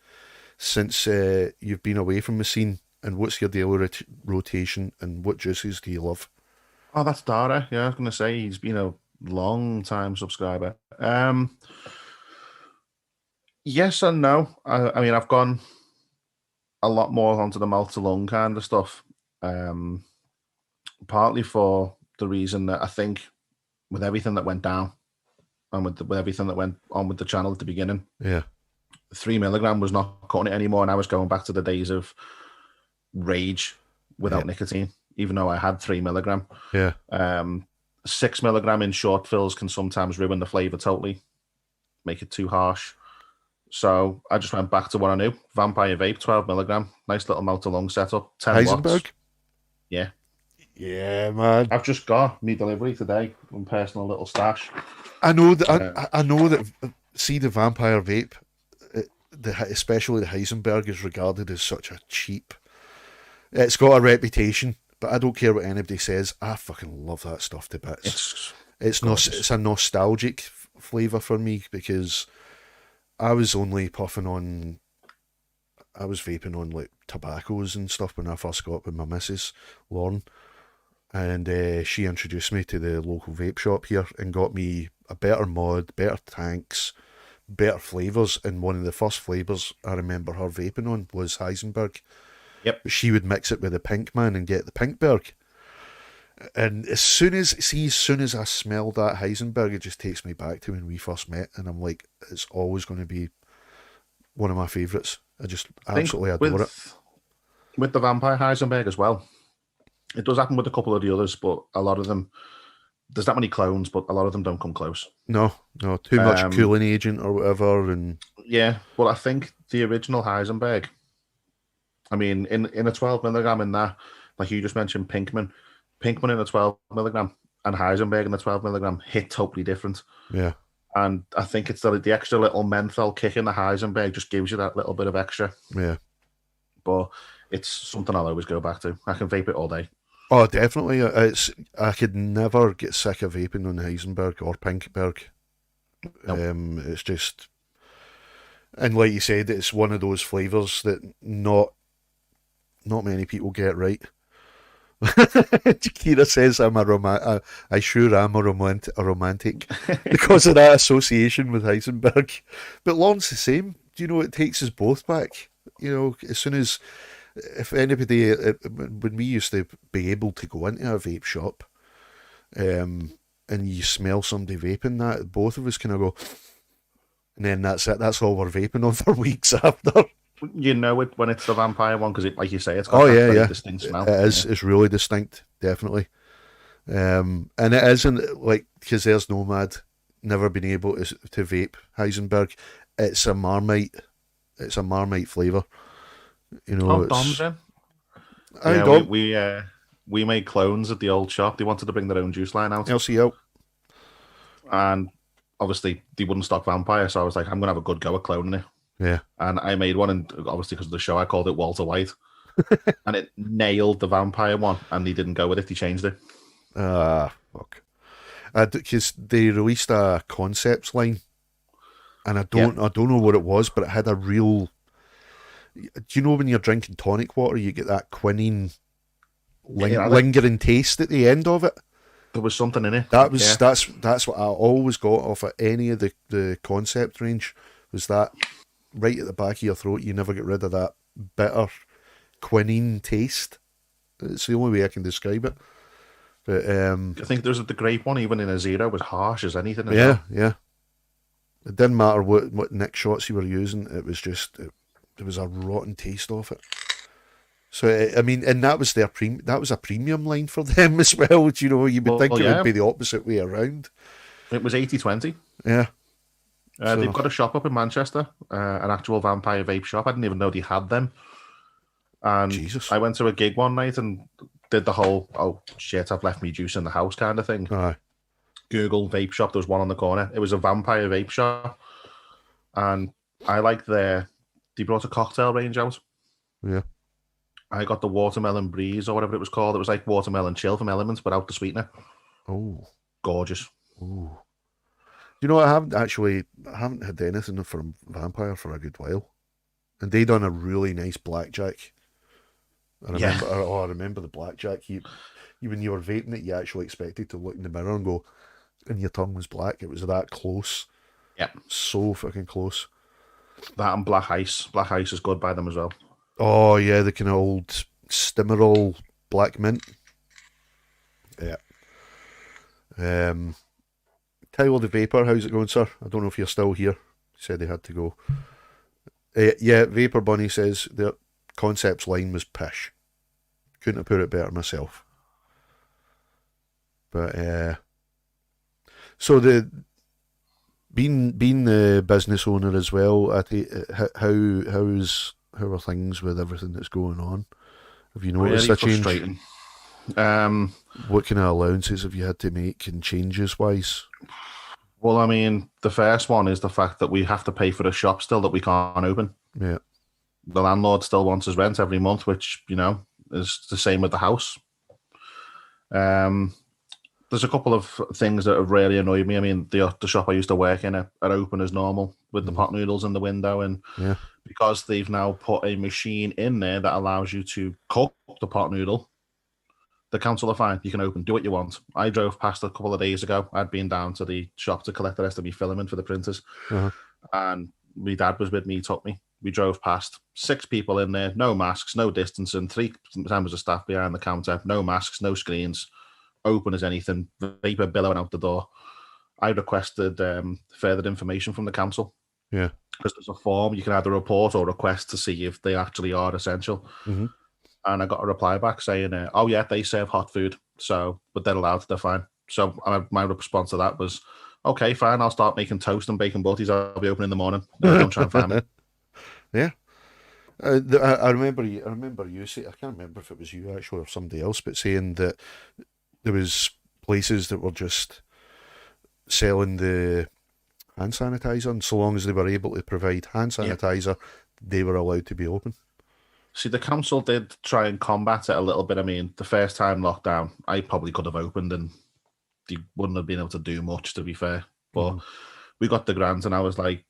since you've been away from the scene? And what's your daily rotation? And what juices do you love? Oh, that's Dara. Yeah, I was going to say he's been a long time subscriber. Yes and no. I mean, I've gone a lot more onto the mouth to lung kind of stuff. Partly for the reason that I think with everything that went down and with everything that went on with the channel at the beginning, Yeah, 3 milligram was not cutting it anymore, and I was going back to the days of rage yeah, without nicotine, even though I had 3 milligram. yeah. 6 milligram in short fills can sometimes ruin the flavor totally, make it too harsh. So I just went back to what I knew. Vampire Vape, 12 milligram. Nice little mouth to lung setup, 10 watts. Heisenberg. Yeah. Yeah, man. I've just got me delivery today from personal little stash. I know that. Uh, I know that. See the vampire vape, especially the Heisenberg, is regarded as such a cheap. It's got a reputation, but I don't care what anybody says. I fucking love that stuff to bits. It's not. gorgeous. It's a nostalgic flavor for me because I was only puffing on. I was vaping on like tobaccos and stuff when I first got with my missus, Lauren, and she introduced me to the local vape shop here and got me a better mod, better tanks, better flavours. And one of the first flavours I remember her vaping on was Heisenberg. Yep. She would mix it with the Pink Man and get the Pinkberg. And as soon as I smell that Heisenberg, it just takes me back to when we first met, and I'm like, it's always going to be one of my favourites. I just absolutely adore it. With the Vampire Heisenberg as well. It does happen with a couple of the others, but a lot of them, there's that many clones, but a lot of them don't come close. No, too much cooling agent or whatever, and yeah. Well, I think the original Heisenberg. I mean, in a 12 milligram in that, like you just mentioned, Pinkman in a 12 milligram and Heisenberg in a 12 milligram hit totally different. Yeah. And I think it's the extra little menthol kick in the Heisenberg just gives you that little bit of extra. Yeah. But it's something I'll always go back to. I can vape it all day. Oh, definitely. I could never get sick of vaping on Heisenberg or Pinkberg. Nope. It's just, and like you said, it's one of those flavours that not many people get right. Kira says I sure am a romantic because of that association with Heisenberg. But Lorne's the same. Do you know, it takes us both back. You know, as soon as, if anybody, when we used to be able to go into a vape shop, and you smell somebody vaping, that both of us kind of go, and then that's it. That's all we're vaping on for weeks after. You know it when it's the vampire one because, like you say, it's got that very distinct smell. It is. Yeah. It's really distinct, definitely. And it isn't like, because there's Nomad, never been able to vape Heisenberg. It's a Marmite. It's a Marmite flavour. You know, oh, Dom's in. Yeah, Dom. We made clones at the old shop. They wanted to bring their own juice line out. LCO. And obviously they wouldn't stock vampire, so I was like, I'm gonna have a good go at cloning it. Yeah. And I made one, and obviously because of the show, I called it Walter White. And it nailed the vampire one, and he didn't go with it. He changed it. Ah, fuck. Because they released a concepts line, and I Yeah. don't know what it was, but it had a real. Do you know when you're drinking tonic water, you get that quinine lingering taste at the end of it? There was something in it. That's what I always got off of any of the concept range, was that right at the back of your throat. You never get rid of that bitter quinine taste. It's the only way I can describe it. But I think there's the grape one, even in a zero, was harsh as anything. Yeah. It didn't matter what Nick shots you were using. It was just there was a rotten taste of it. So I mean, and that was that was a premium line for them as well. You know, you would think it would be the opposite way around. It was 80-20. Yeah. They've got a shop up in Manchester, an actual vampire vape shop. I didn't even know they had them. And Jesus. I went to a gig one night and did the whole, oh shit, I've left me juice in the house kind of thing. Aye. Google vape shop, there was one on the corner. It was a vampire vape shop. And I liked they brought a cocktail range out. Yeah. I got the watermelon breeze or whatever it was called. It was like watermelon chill from Elements, but out the sweetener. Oh. Gorgeous. Oh. You know, I haven't had anything from Vampire for a good while. And they done a really nice blackjack. I remember the blackjack. When you were vaping it, you actually expected to look in the mirror and go, and your tongue was black. It was that close. Yeah. So fucking close. That and Black Ice. Black Ice is good by them as well. Oh, yeah, the kind of old Stimmerol black mint. Yeah. Tyler the Vapor, how's it going, sir? I don't know if you're still here. He said he had to go. Yeah, Vapor Bunny says the concepts line was pish. Couldn't have put it better myself. But so being the business owner as well, how are things with everything that's going on? Have you noticed really a change? Frustrating. What kind of allowances have you had to make and changes wise? Well, I mean, the first one is the fact that we have to pay for the shop still that we can't open. Yeah. The landlord still wants his rent every month, which, you know, is the same with the house. There's a couple of things that have really annoyed me. I mean, the shop I used to work in are open as normal with the pot noodles in the window. And because they've now put a machine in there that allows you to cook the pot noodle, the council are fine. You can open, do what you want. I drove past a couple of days ago. I'd been down to the shop to collect the rest of my filament for the printers. And my dad was with me, he took me. We drove past 6 people in there, no masks, no distancing, 3 members of staff behind the counter, no masks, no screens, open as anything, vapor billowing out the door. I requested further information from the council. Yeah. Because there's a form you can either report or request to see if they actually are essential. Mm-hmm. And I got a reply back saying, oh yeah, they serve hot food, but they're allowed, they're fine. So my response to that was, okay, fine, I'll start making toast and bacon butties. I'll be open in the morning. Don't try and find me. Yeah. I remember you say, I can't remember if it was you actually or somebody else, but saying that there was places that were just selling the hand sanitizer, and so long as they were able to provide hand sanitizer, they were allowed to be open. See, the council did try and combat it a little bit. I mean, the first time lockdown, I probably could have opened and they wouldn't have been able to do much, to be fair. But we got the grant, and I was like,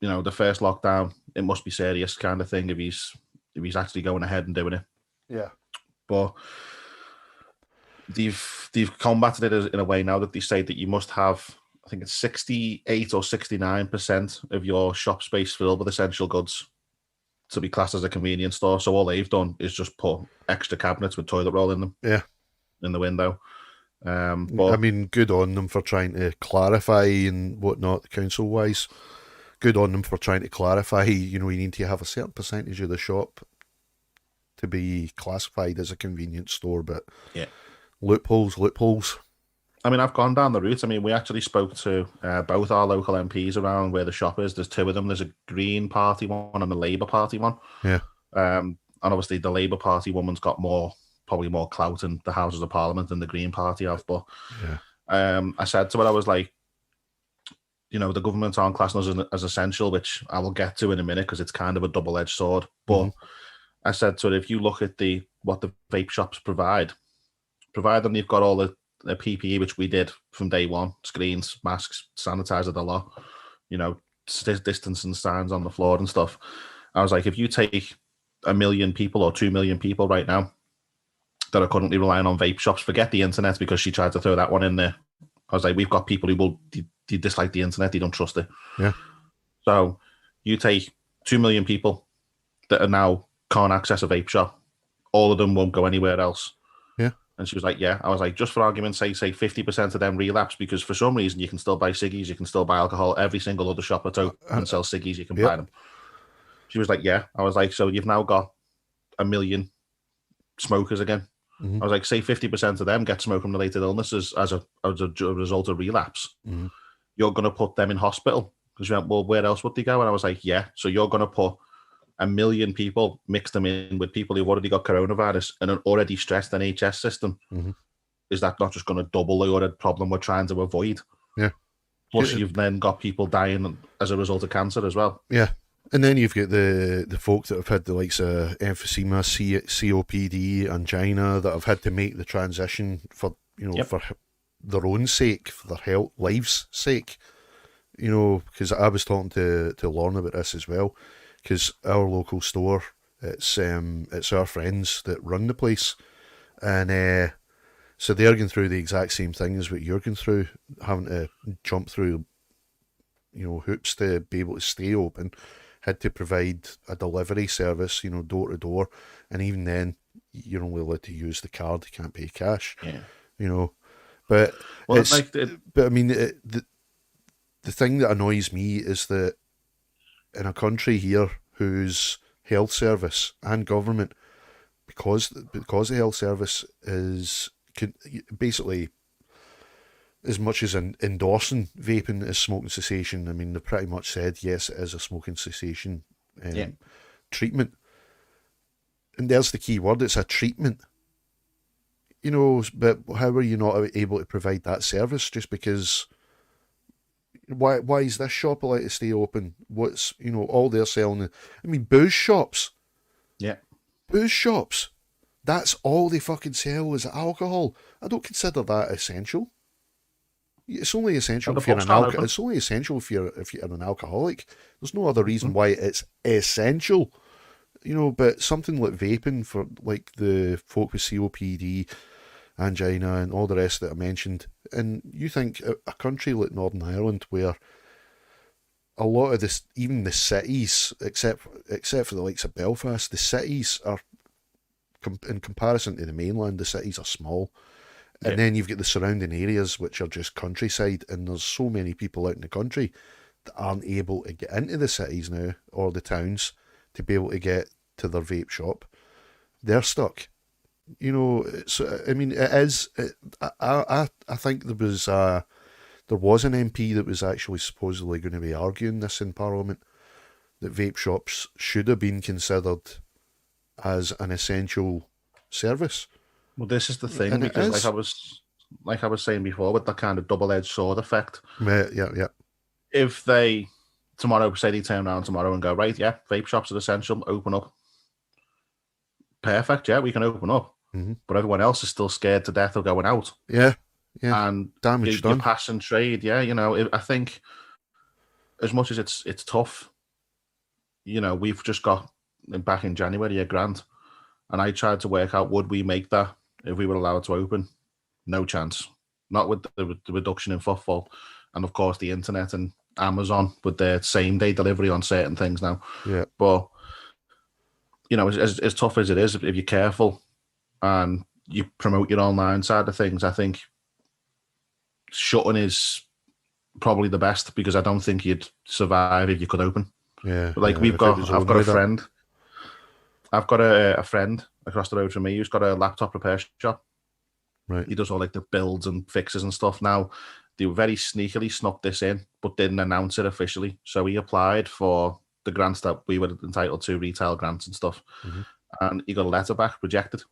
you know, the first lockdown, it must be serious kind of thing if he's actually going ahead and doing it. Yeah. But they've combated it in a way now that they say that you must have, I think it's 68 or 69% of your shop space filled with essential goods to be classed as a convenience store. So all they've done is just put extra cabinets with toilet roll in them. Yeah. In the window. But I mean, good on them for trying to clarify and whatnot, council-wise. Good on them for trying to clarify, you know, you need to have a certain percentage of the shop to be classified as a convenience store, but loopholes. I mean, I've gone down the route. I mean, we actually spoke to both our local MPs around where the shop is. There's 2 of them. There's a Green Party one and a Labour Party one. Yeah. And obviously the Labour Party woman's got probably more clout in the Houses of Parliament than the Green Party have. But I said to her, I was like, the government aren't classing us as essential, which I will get to in a minute because it's kind of a double-edged sword. But I said to her, if you look at what the vape shops provided you've got all the PPE, which we did from day one, screens, masks, sanitizer, the lot, distancing signs on the floor and stuff. I was like, if you take 1 million people or 2 million people right now that are currently relying on vape shops, forget the internet, because she tried to throw that one in there. I was like, we've got people who will dislike the internet, they don't trust it. Yeah. So you take 2 million people that are now can't access a vape shop, all of them won't go anywhere else. Yeah. And she was like, yeah. I was like, just for argument's sake, say 50% of them relapse, because for some reason you can still buy ciggies, you can still buy alcohol. Every single other shop that's open and sells ciggies, you can buy them. She was like, yeah. I was like, so you've now got 1 million smokers again. I was like, say 50% of them get smoking-related illnesses as a result of relapse. You're going to put them in hospital. Because you went, well, where else would they go? And I was like, yeah. So you're going to put 1 million people, mix them in with people who've already got coronavirus and an already stressed NHS system. Is that not just going to double the problem we're trying to avoid? Yeah. Plus, you've then got people dying as a result of cancer as well. Yeah. And then you've got the folk that have had the likes of emphysema, COPD, angina, that have had to make the transition for for their own sake, for their health, lives' sake. Because I was talking to Lorna about this as well. Because our local store, it's our friends that run the place, and so they're going through the exact same thing as what you're going through, having to jump through, hoops to be able to stay open. Had to provide a delivery service, door to door, and even then, you're only allowed to use the card. You can't pay cash. Yeah. But well, but I mean, the thing that annoys me is that in a country here whose health service and government, because the health service is basically, as much as endorsing vaping as smoking cessation, I mean, they pretty much said, yes, it is a smoking cessation treatment. And there's the key word, it's a treatment. But how are you not able to provide that service just because... Why is this shop allowed to stay open? What's, all they're selling... I mean, booze shops. Yeah. Booze shops. That's all they fucking sell is alcohol. I don't consider that essential. It's only essential if you're It's only essential if you're an alcoholic. There's no other reason why it's essential. But something like vaping for like the folk with COPD, angina, and all the rest that I mentioned, and you think a country like Northern Ireland, where a lot of this, even the cities, except for the likes of Belfast, the cities are, in comparison to the mainland, the cities are small. And then you've got the surrounding areas, which are just countryside, and there's so many people out in the country that aren't able to get into the cities now, or the towns, to be able to get to their vape shop. They're stuck. I mean, it is... I think there was an MP that was actually supposedly going to be arguing this in Parliament, that vape shops should have been considered as an essential service. Well, this is the thing, and because like I was saying before, with that kind of double-edged sword effect. Yeah. If they tomorrow say they turn around tomorrow and go, right, yeah, vape shops are essential, open up. Perfect, yeah, we can open up. But everyone else is still scared to death of going out. Yeah. And damage done. Your passing trade, yeah. I think as much as it's tough, we've just got back in January a grant, and I tried to work out, would we make that if we were allowed to open? No chance. Not with the reduction in footfall, and of course the internet and Amazon with their same day delivery on certain things now. Yeah. But as tough as it is, if you're careful and you promote your online side of things, I think shutting is probably the best, because I don't think you'd survive if you could open. Yeah. Like I've got a friend. I've got a friend across the road from me who's got a laptop repair shop. Right. He does all like the builds and fixes and stuff. Now, they very sneakily snuck this in, but didn't announce it officially. So he applied for the grants that we were entitled to, retail grants and stuff. And he got a letter back, rejected.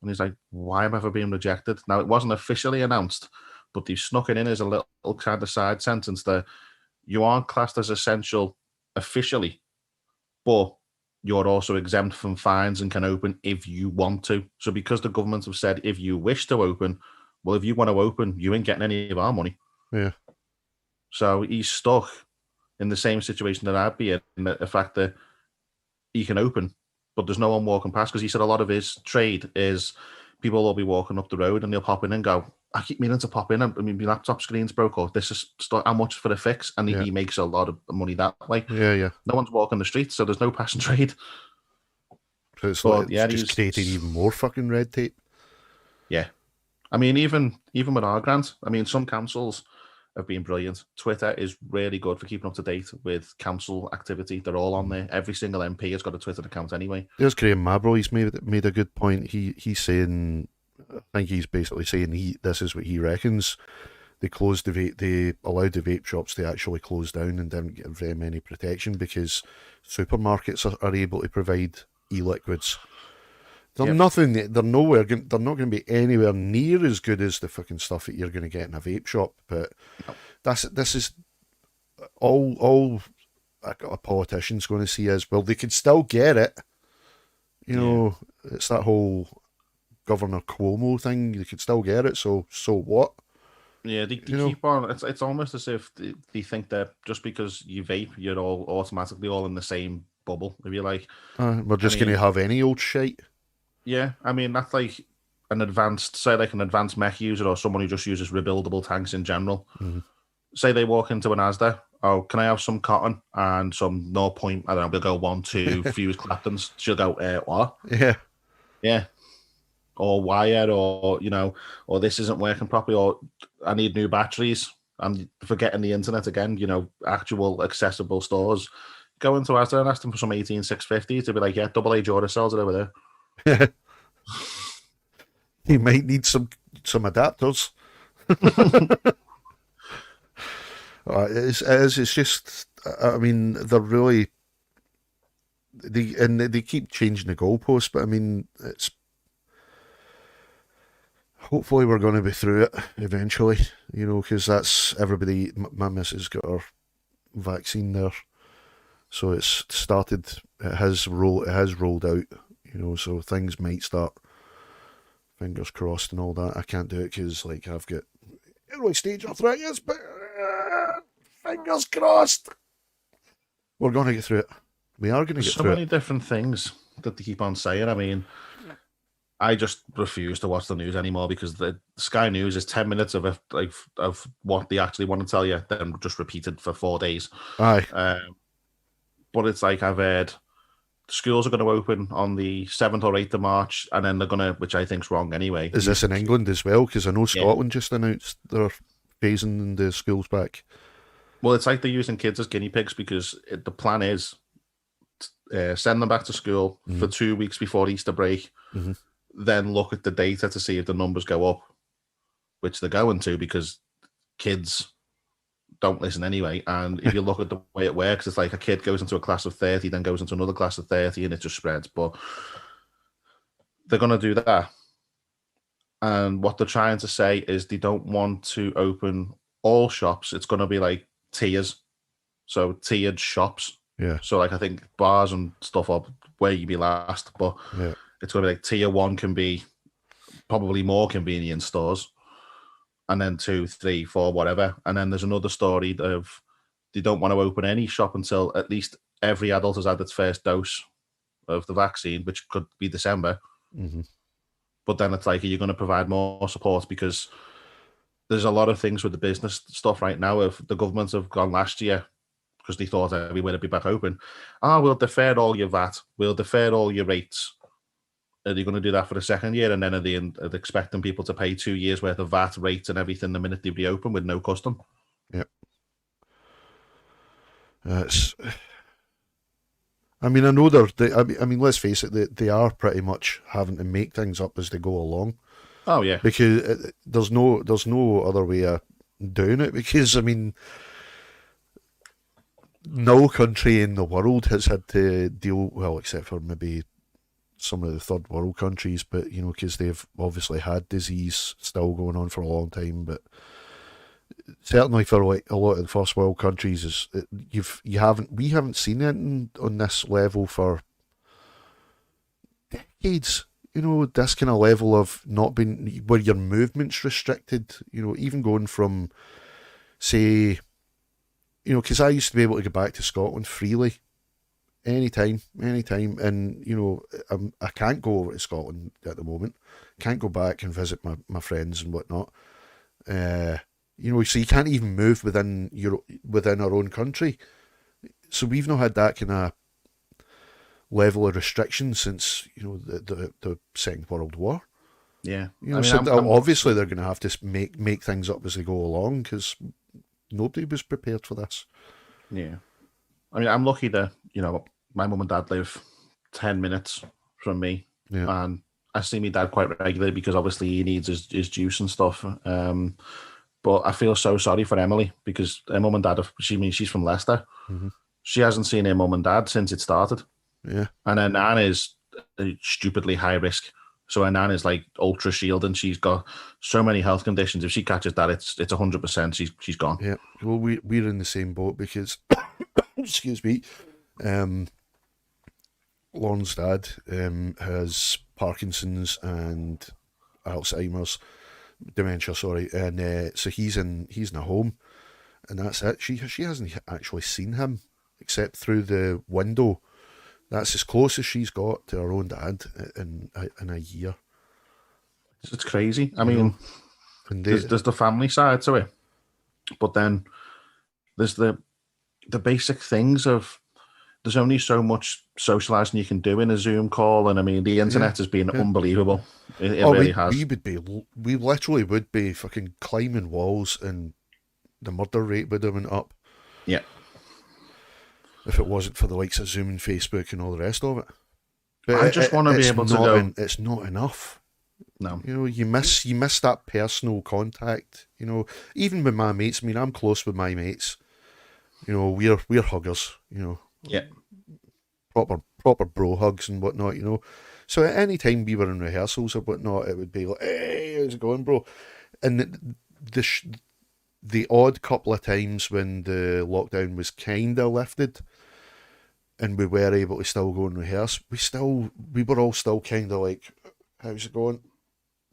And he's like, why am I ever being rejected? Now, it wasn't officially announced, but they've snuck it in as a little kind of side sentence that you aren't classed as essential officially, but you're also exempt from fines and can open if you want to. So because the government have said if you wish to open, well, if you want to open, you ain't getting any of our money. Yeah. So he's stuck in the same situation that I'd be in, the fact that he can open, but there's no one walking past, because he said a lot of his trade is people will be walking up the road and they'll pop in and go, I keep meaning to pop in. I mean, my laptop screen's broke, or this is how much for the fix, and Yeah. he makes a lot of money that way. Yeah. No one's walking the streets, so there's no passing trade. So it's But like it's yeah, just creating even more fucking red tape. Yeah, I mean, even with our grant, I mean, some councils have been brilliant. Twitter is really good for keeping up to date with council activity. They're all on there. Every single MP has got a Twitter account anyway. There's Graham Mabrow. He's made a good point. He's saying, I think he's basically saying this is what he reckons. They closed they allowed the vape shops to actually close down and didn't get very many protection because supermarkets are able to provide e-liquids. They're nothing. They're nowhere. They're not going to be anywhere near as good as the fucking stuff that you're going to get in a vape shop. But this is all a politician's going to see as well. They could still get it. You know, it's that whole Governor Cuomo thing. They could still get it. So what? Yeah, they keep on. It's almost as if they think that just because you vape, you're all automatically all in the same bubble. If you like, we're just going to have any old shite. Yeah, I mean that's like an advanced mech user or someone who just uses rebuildable tanks in general. Mm-hmm. Say they walk into an Asda. Oh, can I have some cotton and some 0. I don't know. We'll go 1, 2 fused Claptons. She'll go, what? Yeah. Or wired, or or this isn't working properly, or I need new batteries. I'm forgetting the internet again. Actual accessible stores. Go into Asda and ask them for some 18650 to be like, yeah, AA Duracells are over there. You might need some adapters. It's just, I mean, they're really they keep changing the goalposts, but I mean, it's hopefully we're going to be through it eventually, because that's everybody. My missus got her vaccine there, so it's started. It has rolled out. So things might start, fingers crossed and all that. I can't do it because, I've got early stage arthritis, but fingers crossed. We're going to get through it. We are going to get through it. So many different things that they keep on saying. I mean, I just refuse to watch the news anymore because the Sky News is 10 minutes of what they actually want to tell you, then just repeated for 4 days. Aye. But it's like I've heard schools are going to open on the 7th or 8th of March, and then they're going to, which I think's wrong anyway. Is this in England as well? Because I know Scotland just announced they're phasing the schools back. Well, it's like they're using kids as guinea pigs because the plan is send them back to school for 2 weeks before Easter break, then look at the data to see if the numbers go up, which they're going to because kids don't listen anyway. And if you look at the way it works, it's like a kid goes into a class of 30, then goes into another class of 30, and it just spreads. But they're going to do that. And what they're trying to say is they don't want to open all shops. It's going to be like tiers. So tiered shops. Yeah. So I think bars and stuff up where you be last, but it's going to be like tier 1 can be probably more convenient stores. And then 2, 3, 4, whatever. And then there's another story of they don't want to open any shop until at least every adult has had its first dose of the vaccine, which could be December. Mm-hmm. But then it's like, are you going to provide more support? Because there's a lot of things with the business stuff right now. If the government have gone last year because they thought everywhere would be back open, we'll defer all your VAT, we'll defer all your rates. Are they going to do that for the second year? And then are they expecting people to pay 2 years worth of VAT rates and everything the minute they reopen with no custom? Yep. I mean, I know I mean, let's face it, they are pretty much having to make things up as they go along. Oh yeah, because there's no other way of doing it. Because I mean, no country in the world has had to deal well, except for maybe some of the third world countries, but because they've obviously had disease still going on for a long time, but certainly for like a lot of the first world countries, is we haven't seen anything on this level for decades. You know, this kind of level of not being where your movement's restricted. You know, even going from say, you know, because I used to be able to go back to Scotland freely anytime, and you know, I can't go over to Scotland at the moment. Can't go back and visit my friends and whatnot. Uh, you know, so you can't even move within our own country. So we've not had that kind of level of restriction since, you know, the Second World War. Yeah, You I know, mean, so I'm obviously they're going to have to make things up as they go along because nobody was prepared for this. yeah. I mean, I'm lucky that my mum and dad live 10 minutes from me, Yeah, and I see my dad quite regularly because obviously he needs his juice and stuff. But I feel so sorry for Emily because her mum and dad, she's from Leicester. hmm She hasn't seen her mum and dad since it started, yeah, and her nan is stupidly high risk. So her nan is like ultra shield, and she's got so many health conditions. If she catches that, it's 100%. She's gone. yeah. Well, we're in the same boat because, excuse me, um, Lauren's dad has Parkinson's and Alzheimer's, dementia, sorry, and so he's in a home, and that's it. She hasn't actually seen him except through the window. That's as close as she's got to her own dad in a year, It's crazy. I you know. mean, And there's the family side to it, but then there's the basic things of there's only so much socializing you can do in a Zoom call, and I mean the yeah, internet has been yeah. unbelievable. It Oh, really has. we literally would be fucking climbing walls, and the murder rate would have went up Yeah, if it wasn't for the likes of Zoom and Facebook and all the rest of it. But I just want to be able to go. it's not enough. No, You know, you miss that personal contact. You know, even with my mates. I mean, I'm close with my mates. You know, we're huggers. You know, yeah, proper bro hugs and whatnot. You know, so at any time we were in rehearsals or whatnot, it would be like, "Hey, how's it going, bro?" And the odd couple of times when the lockdown was kind of lifted and we were able to still go and rehearse, we were all still kind of like, "How's it going?"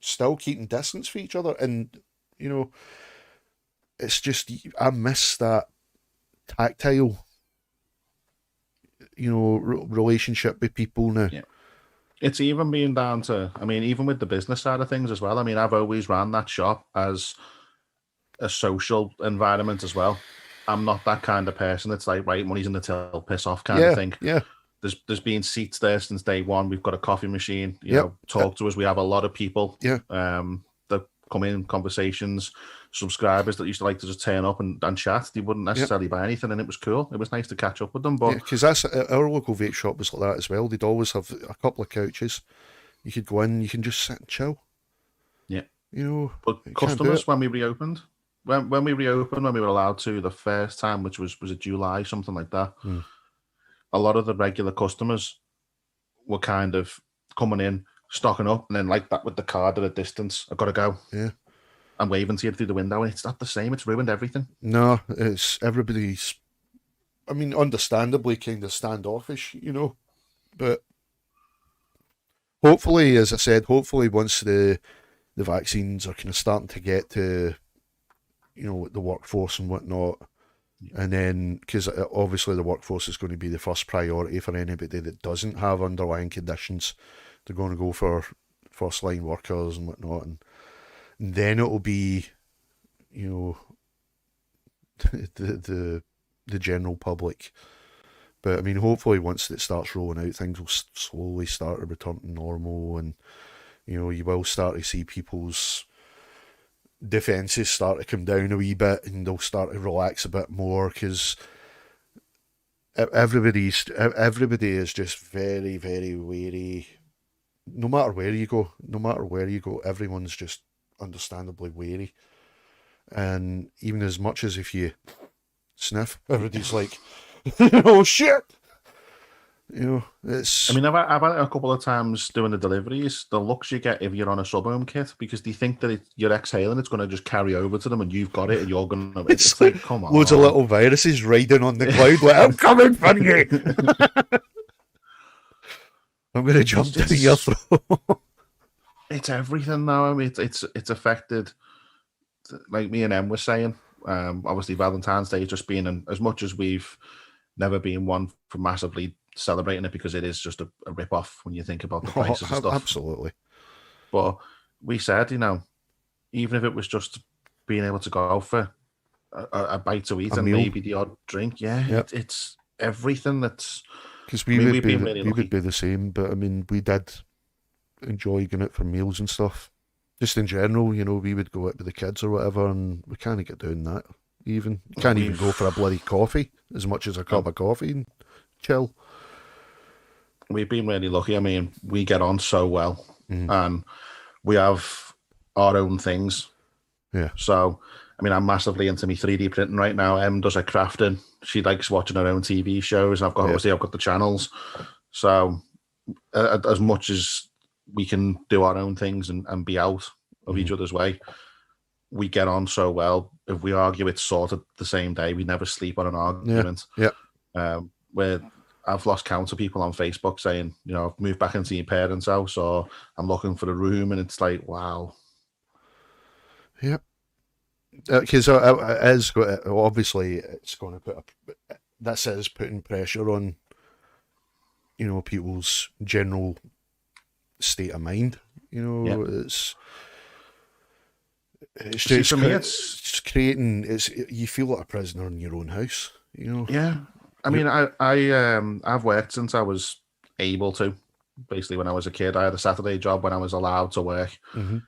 Still keeping distance for each other, and you know, it's just I miss that tactile, you know, relationship with people now. yeah. It's even being down to. I mean, even with the business side of things as well. I mean, I've always ran that shop as a social environment as well. I'm not that kind of person. It's like, right, money's in the till, piss off kind of Yeah, thing. yeah, There's been seats there since day one. We've got a coffee machine. yep, Talk to us. We have a lot of people yeah, that come in, conversations, subscribers that used to like to just turn up and chat. They wouldn't yep, necessarily buy anything, and it was cool. It was nice to catch up with them. yeah. But Because that's our local vape shop was like that as well. They'd always have a couple of couches. You could go in, you can just sit and chill. yeah, You know, but you can't do it. customers when we reopened, when we reopened, when we were allowed to the first time, which was it July, something like that. Hmm. A lot of the regular customers were kind of coming in, stocking up, and then like that with the card at a distance. I gotta go. Yeah. I'm waving to you through the window, and it's not the same. It's ruined everything. No, it's everybody's. I mean, understandably, kind of standoffish, you know. But hopefully, as I said, hopefully once the vaccines are kind of starting to get to, you know, the workforce and whatnot, and then because obviously the workforce is going to be the first priority for anybody that doesn't have underlying conditions. They're going to go for first line workers and whatnot, and then it'll be, you know, the general public. But I mean, hopefully, once it starts rolling out, things will slowly start to return to normal, and you know, you will start to see people's defences start to come down a wee bit, and they'll start to relax a bit more because everybody is just very, very wary. No matter where you go, everyone's just understandably wary. And even as much as if you sniff, everybody's like, "Oh shit!" You know, it's. I mean, I've had it a couple of times doing the deliveries. The looks you get if you're on a sub-home kit, because they think that you're exhaling, it's going to just carry over to them and you've got it and you're going to... It's like, come Loads of on. little viruses riding on the cloud like, I'm coming for you. I'm going to jump down your throat. It's everything now. I mean, it's affected, like me and Em were saying, obviously Valentine's Day just being, as much as we've never been one for massively celebrating it, because it is just a rip-off when you think about the prices and stuff. Absolutely. But we said, you know, even if it was just being able to go out for a bite to eat and meal. maybe the odd drink, it's everything that's... Because we would be the same, but I mean, we did enjoy going out for meals and stuff. Just in general, you know, we would go out with the kids or whatever, and we can't get doing that. You can't even go for a bloody coffee as much as a cup of coffee and chill. We've been really lucky. I mean, we get on so well, and we have our own things. Yeah. So, I mean, I'm massively into me 3D printing right now. Em does her crafting. She likes watching her own TV shows. I've got obviously I've got the channels. So, as much as we can do our own things and be out of each other's way, we get on so well. If we argue, it's sorted the same day. We never sleep on an argument. Yeah. Where I've lost count of people on Facebook saying, you know, I've moved back into your parents' house, or I'm looking for a room, and it's like, wow. Yeah. Because obviously it's going to this is putting pressure on, you know, people's general state of mind. You know, it's creating. You feel like a prisoner in your own house. You know. Yeah. I mean, I've worked since I was able to. Basically, when I was a kid, I had a Saturday job when I was allowed to work, and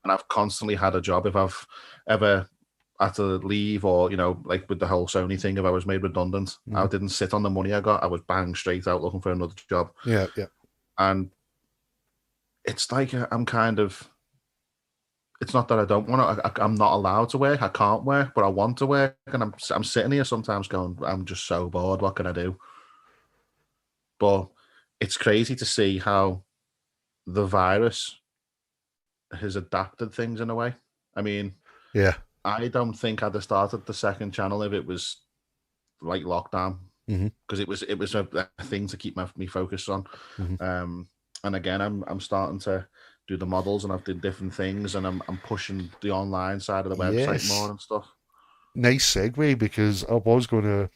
I've constantly had a job. If I've ever had to leave, or, you know, like with the whole Sony thing, if I was made redundant, I didn't sit on the money I got. I was bang straight out looking for another job. Yeah. And it's like I'm kind of... It's not that I don't want to. I'm not allowed to work. I can't work, but I want to work, and I'm sitting here sometimes going, I'm just so bored. What can I do? But it's crazy to see how the virus has adapted things in a way. I mean, yeah, I don't think I'd have started the second channel if it was like lockdown, because it was a thing to keep me focused on. And again, I'm starting to do the models, and I've did different things, and I'm pushing the online side of the website more and stuff. Nice segue, because I was going to,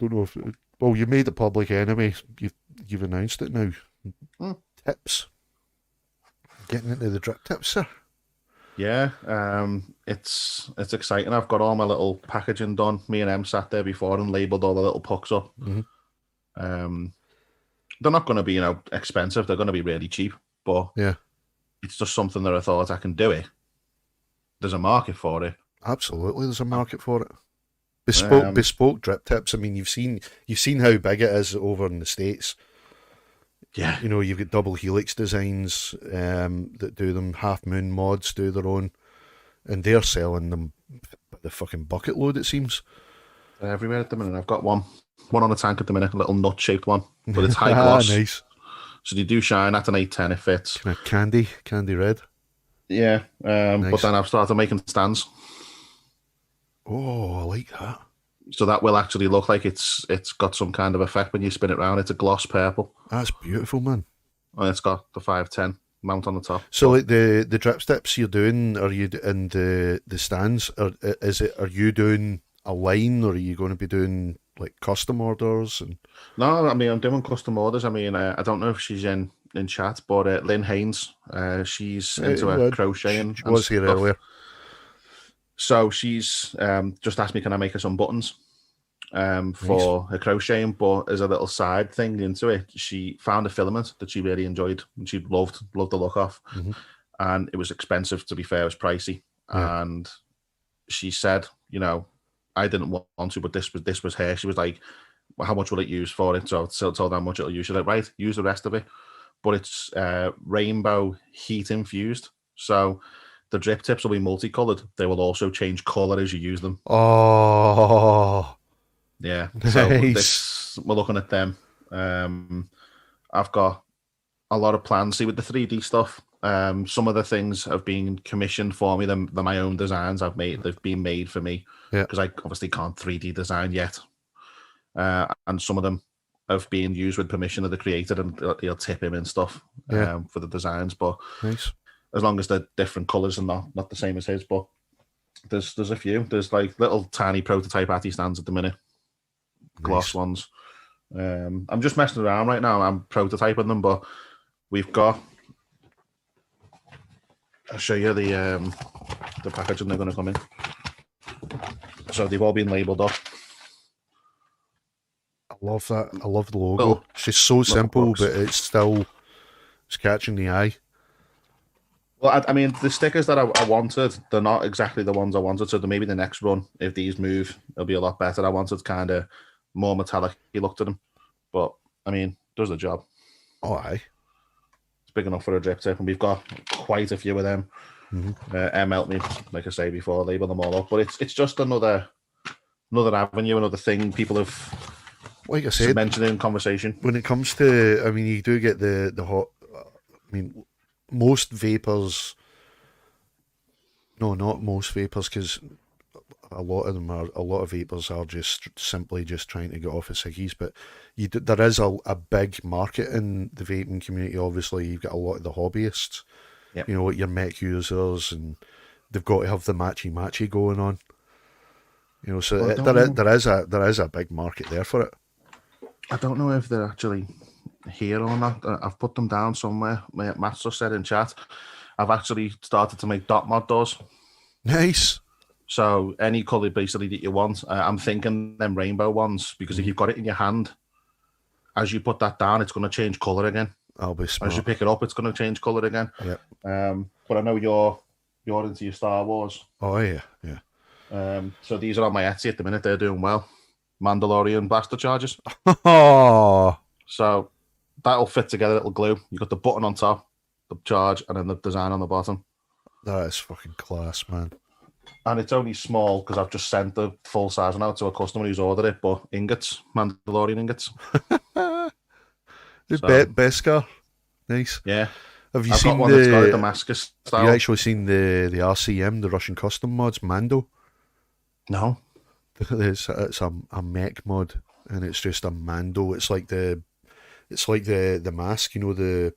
don't know if, well, you made it public anyway. You've announced it now. Tips. Getting into the drip tips, sir. Yeah, it's exciting. I've got all my little packaging done. Me and Em sat there before and labelled all the little pucks up. They're not going to be, you know, expensive. They're going to be really cheap, but it's just something that I thought I can do it. There's a market for it. Absolutely, there's a market for it. Bespoke drip tips. I mean, you've seen how big it is over in the States. Yeah, you know, you've got double helix designs that do them. Half Moon Mods do their own, and they're selling them by the fucking bucket load, it seems. They're everywhere at the minute. I've got one on the tank at the minute, a little nut shaped one, but it's high gloss. Nice. So they do shine at an 810. It fits. Kind of candy red. Yeah, nice. But then I've started making stands. Oh, I like that. So that will actually look like it's got some kind of effect when you spin it around. It's a gloss purple. That's beautiful, man. And it's got the 510 mount on the top. So, like the drip tips you're doing, are you in the stands? Are you doing a line, or are you going to be doing like custom orders? And no, I mean, I'm doing custom orders. I mean, I don't know if she's in chat, but Lynn Haynes, she's into her crocheting. She was here earlier. So she's just asked me, can I make her some buttons for her crocheting? But as a little side thing into it, she found a filament that she really enjoyed and she loved the look of. And it was expensive, to be fair, it was pricey. Yeah. And she said, you know, I didn't want to, but this was her. She was like, well, how much will it use for it? So I told her how much it'll use. She's like, right, use the rest of it. But it's rainbow heat infused. So the drip tips will be multicolored. They will also change color as you use them. Oh, yeah. nice. So we're looking at them. I've got a lot of plans. See, with the 3D stuff, some of the things have been commissioned for me. They're my own designs I've made. They've been made for me Yeah. because I obviously can't 3D design yet. And some of them have been used with permission of the creator, and he'll tip him and stuff for the designs. But Nice. as long as they're different colours and not the same as his. But there's a few. There's like little tiny prototype Atty stands at the minute, gloss ones. I'm just messing around right now. I'm prototyping them, but we've got. I'll show you the packaging they're going to come in. So they've all been labelled up. I love that. I love the logo. It's just so simple, but it's catching the eye. Well, I mean, the stickers that I wanted, they're not exactly the ones I wanted. So maybe the next run, if these move, it'll be a lot better. I wanted kind of more metallic look to them. But, I mean, does the job. Oh, aye. It's big enough for a drip tip, and we've got quite a few of them. Em helped me, like I say before, label them all up. But it's just another avenue, another thing people have, like I said, mentioned in conversation. When it comes to, I mean, you do get the hot. I mean, most vapors. No, not most vapors, because a lot of vapors are just simply just trying to get off of ciggies. But there is a big market in the vaping community. Obviously, you've got a lot of the hobbyists. Yep. You know, your mech users, and they've got to have the matchy going on. You know, so there is a big market there for it. I don't know if they're actually here or not. I've put them down somewhere. Matt's just said in chat, I've actually started to make dot mod doors. Nice. So any colour basically that you want. I'm thinking them rainbow ones, because if you've got it in your hand, as you put that down, it's going to change colour again. I'll be smart. As you pick it up, it's going to change colour again. Yep. But I know you're into your Star Wars. Oh yeah. So these are on my Etsy at the minute. They're doing well. Mandalorian blaster charges. Oh. So that'll fit together. It'll glue. You got the button on top, the charge, and then the design on the bottom. That is fucking class, man. And it's only small because I've just sent the full size one out to a customer who's ordered it. But ingots, Mandalorian ingots. Beskar. Nice. Yeah. Have you I've seen got one that's got a Damascus style? Have you actually seen the RCM, the Russian custom mods, Mando? No. It's a mech mod, and it's just a Mando. It's like the mask, you know, the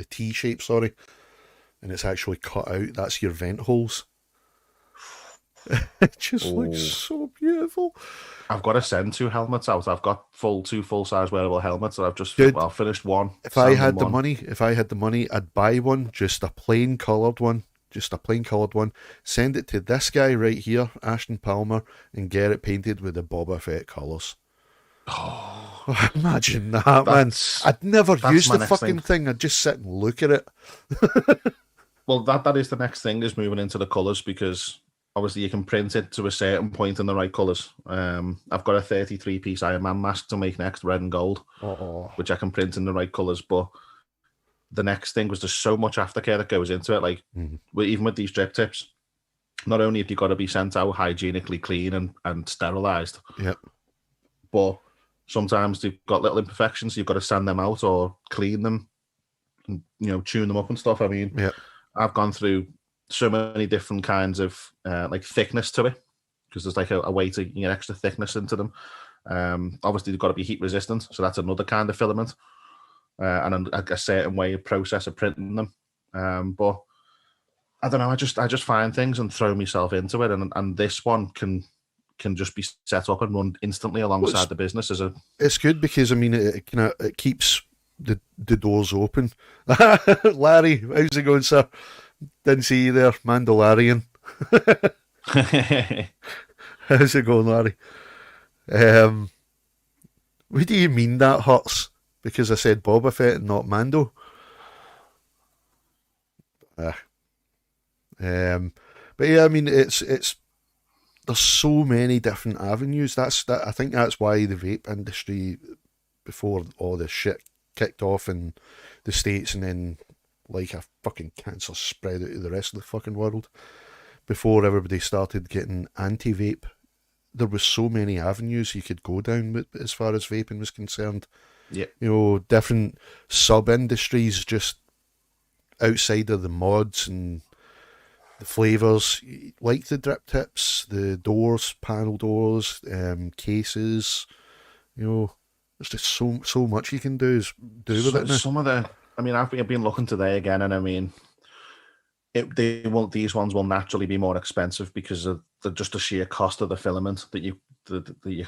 T shape, sorry, and it's actually cut out. That's your vent holes. It just looks so beautiful. I've got to send 2 helmets out. I've got two full size wearable helmets that I've just finished one. If I had the money, I'd buy one, just a plain coloured one. Send it to this guy right here, Ashton Palmer, and get it painted with the Boba Fett colours. Oh, imagine that, man. I'd never use the fucking thing. I'd just sit and look at it. Well, that is the next thing, is moving into the colours, because obviously you can print it to a certain point in the right colours. I've got a 33-piece Iron Man mask to make next, red and gold, which I can print in the right colours. But the next thing was there's so much aftercare that goes into it. Like, even with these drip tips, not only have you got to be sent out hygienically clean and sterilised, but sometimes they've got little imperfections. You've got to send them out or clean them, and, you know, tune them up and stuff. I mean, I've gone through so many different kinds of like thickness to it, because there's like a way to get extra thickness into them. Obviously, they've got to be heat resistant, so that's another kind of filament, and a certain way of process of printing them. But I don't know. I just find things and throw myself into it, and this one can just be set up and run instantly alongside the business. It's good because, I mean, it keeps the doors open. Larry, how's it going, sir? Didn't see you there, Mandalorian. How's it going, Larry? What do you mean that hurts? Because I said Boba Fett and not Mando? But yeah, I mean, it's there's so many different avenues. I think that's why the vape industry, before all this shit kicked off in the States and then like a fucking cancer spread out to the rest of the fucking world, before everybody started getting anti-vape there was so many avenues you could go down as far as vaping was concerned. Yeah. You know, different sub industries just outside of the mods and the flavors, like the drip tips, the doors, panel doors, cases. You know, there's just so much you can do with So it now. some of the, I mean, I've been looking today again, and I mean, these ones will naturally be more expensive because of just the sheer cost of the filament that you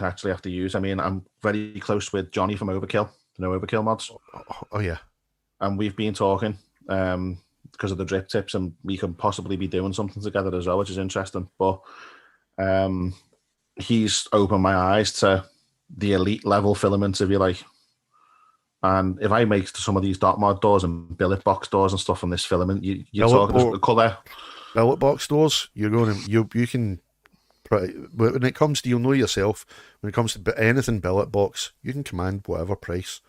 actually have to use. I mean, I'm very close with Johnny from Overkill, Overkill mods, Oh yeah, and we've been talking because of the drip tips, and we can possibly be doing something together as well, which is interesting. But he's opened my eyes to the elite level filaments, if you like. And if I make some of these dot mod doors and billet box doors and stuff from this filament, you're talking just the colour. billet box doors. You can. When it comes to, you'll know yourself, when it comes to anything billet box, you can command whatever price.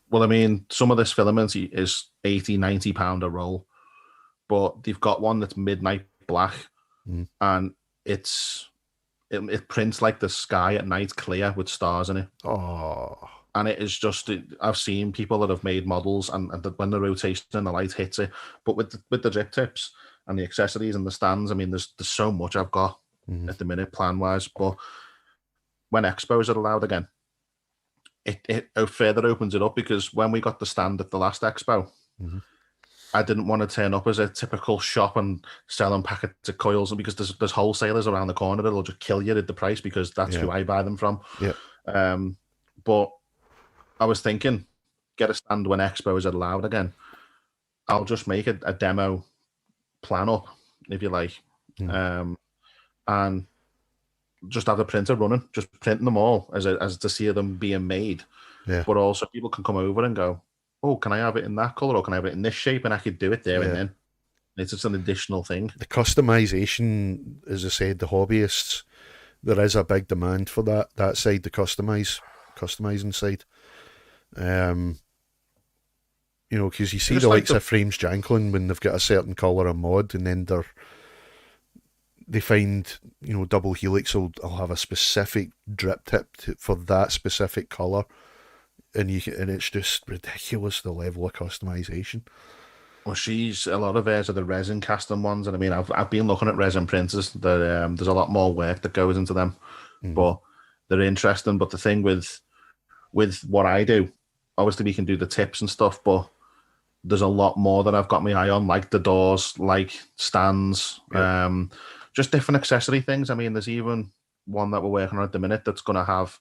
Well, I mean, some of this filament is 80, 90 pound a roll, but they've got one that's midnight black, and it prints like the sky at night, clear with stars in it. Oh, and it is just, I've seen people that have made models, and when the rotation and the light hits it, but with the drip tips and the accessories and the stands, I mean, there's so much I've got at the minute plan wise. But when expos are allowed again, it further opens it up, because when we got the stand at the last expo, I didn't want to turn up as a typical shop and selling packets of coils, and because there's wholesalers around the corner that'll just kill you at the price, because that's who I buy them from. Yeah. But I was thinking, get a stand when expos are allowed again. I'll just make a demo plan up, if you like, and just have the printer running, just printing them all as to see them being made. Yeah. But also people can come over and go, oh, can I have it in that color, or can I have it in this shape? And I could do it there and then. It's just an additional thing. The customization, as I said, the hobbyists, there is a big demand for that side, the customizing side. You know, because you see the likes of Frames Janklin when they've got a certain colour of mod, and then they find, you know, Double Helix will have a specific drip tip for that specific colour, and it's just ridiculous, the level of customization. Well, a lot of theirs are the resin casting ones, and I mean, I've been looking at resin printers. There's a lot more work that goes into them, but they're interesting. But the thing with what I do, obviously we can do the tips and stuff, but there's a lot more that I've got my eye on, like the doors, like stands, just different accessory things. I mean, there's even one that we're working on at the minute that's going to have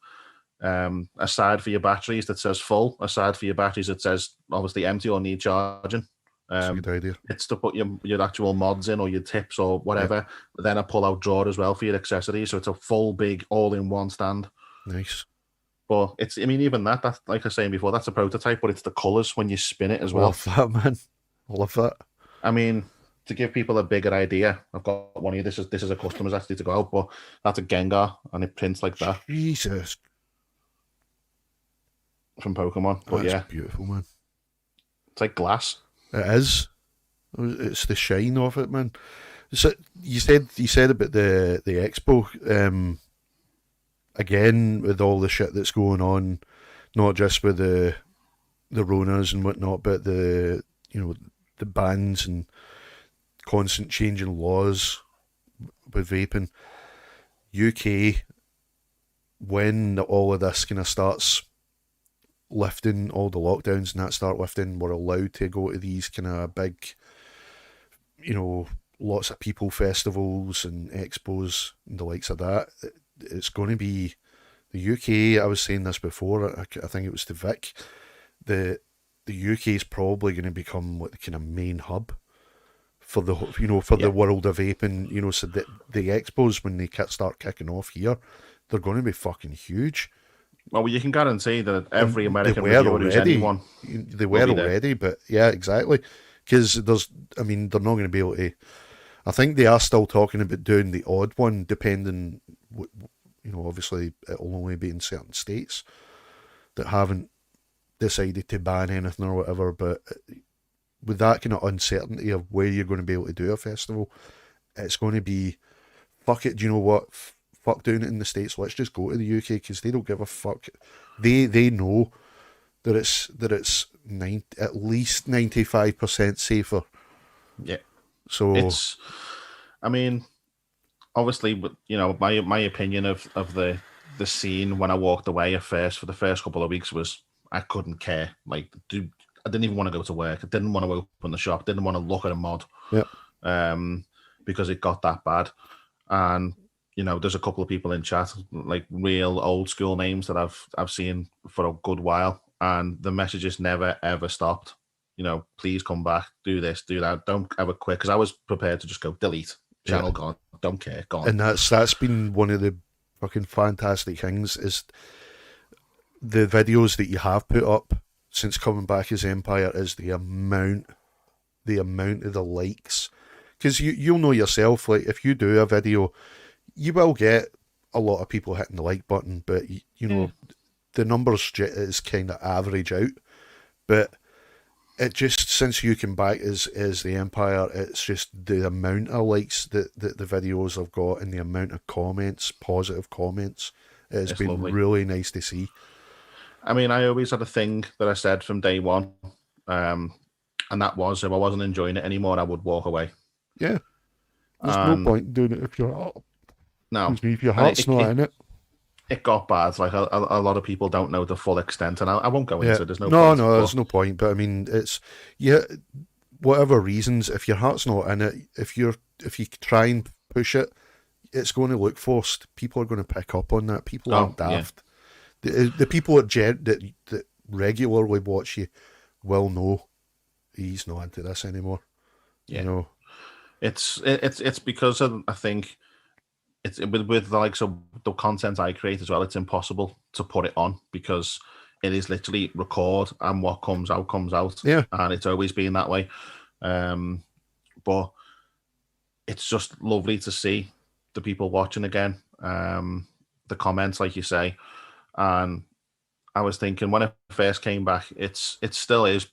a side for your batteries that says full, a side for your batteries that says obviously empty or need charging. That's a good idea. It's to put your actual mods in, or your tips or whatever, but then a pull-out drawer as well for your accessories. So it's a full, big, all-in-one stand. Nice. But I mean, even that's like I was saying before, that's a prototype, but it's the colours when you spin it as well. I love that, man. I love that. I mean, to give people a bigger idea, I've got one here. This is a customer's actually to go out, but that's a Gengar, and it prints like that. Jesus. From Pokemon. But that's beautiful, man. It's like glass. It is. It's the shine of it, man. So you said about the expo. Again, with all the shit that's going on, not just with the Ronas and whatnot, but the bans and constant changing laws with vaping. UK, when all of this kind of starts lifting, all the lockdowns and that start lifting, we're allowed to go to these kind of big, lots of people festivals and expos and the likes of that. It's going to be the UK. I was saying this before. I think it was to Vic. The UK is probably going to become like the kind of main hub for the the world of vaping. So the expos, when they start kicking off here, they're going to be fucking huge. Well, you can guarantee that every American reviewer who's anyone, they were already, but yeah, exactly. Because they're not going to be able to. I think they are still talking about doing the odd one, depending. Obviously it'll only be in certain states that haven't decided to ban anything or whatever. But with that kind of uncertainty of where you're going to be able to do a festival, it's going to be, fuck it. Do you know what? fuck doing it in the States. Let's just go to the UK because they don't give a fuck. They know that it's at least 95% safer. Yeah. So I mean, obviously, but my opinion of the scene when I walked away at first for the first couple of weeks was I couldn't care. Like, dude, I didn't even want to go to work. I didn't want to open the shop. Didn't want to look at a mod. yeah, Because it got that bad. And there's a couple of people in chat, like real old school names that I've seen for a good while, and the messages never ever stopped. Please come back, do this, do that. Don't ever quit, because I was prepared to just go delete, channel gone, don't care, gone. and that's been one of the fucking fantastic things is the videos that you have put up since coming back as Empire is the amount of the likes. Because you'll know yourself, like, if you do a video, you will get a lot of people hitting the like button, but, the numbers is kind of average out. But it just, since you came back as the Empire, it's just the amount of likes that the videos have got and the amount of comments, positive comments, it's been lovely. Really nice to see. I mean, I always had a thing that I said from day one, and that was, if I wasn't enjoying it anymore, I would walk away. Yeah. There's no point doing it if your heart's not in it. It got bad. Like, a lot of people don't know the full extent, and I won't go into it. There's no point. No, there's no point. But I mean, it's, whatever reasons, if your heart's not in it, if you try and push it, it's going to look forced. People are going to pick up on that. People aren't daft. Yeah. The people that regularly watch you will know he's not into this anymore. Yeah. It's because of, I think it's with the likes of the content I create as well. It's impossible to put it on because it is literally record and what comes out comes out. Yeah, and it's always been that way. But it's just lovely to see the people watching again. The comments, like you say, and I was thinking when it first came back, it still is.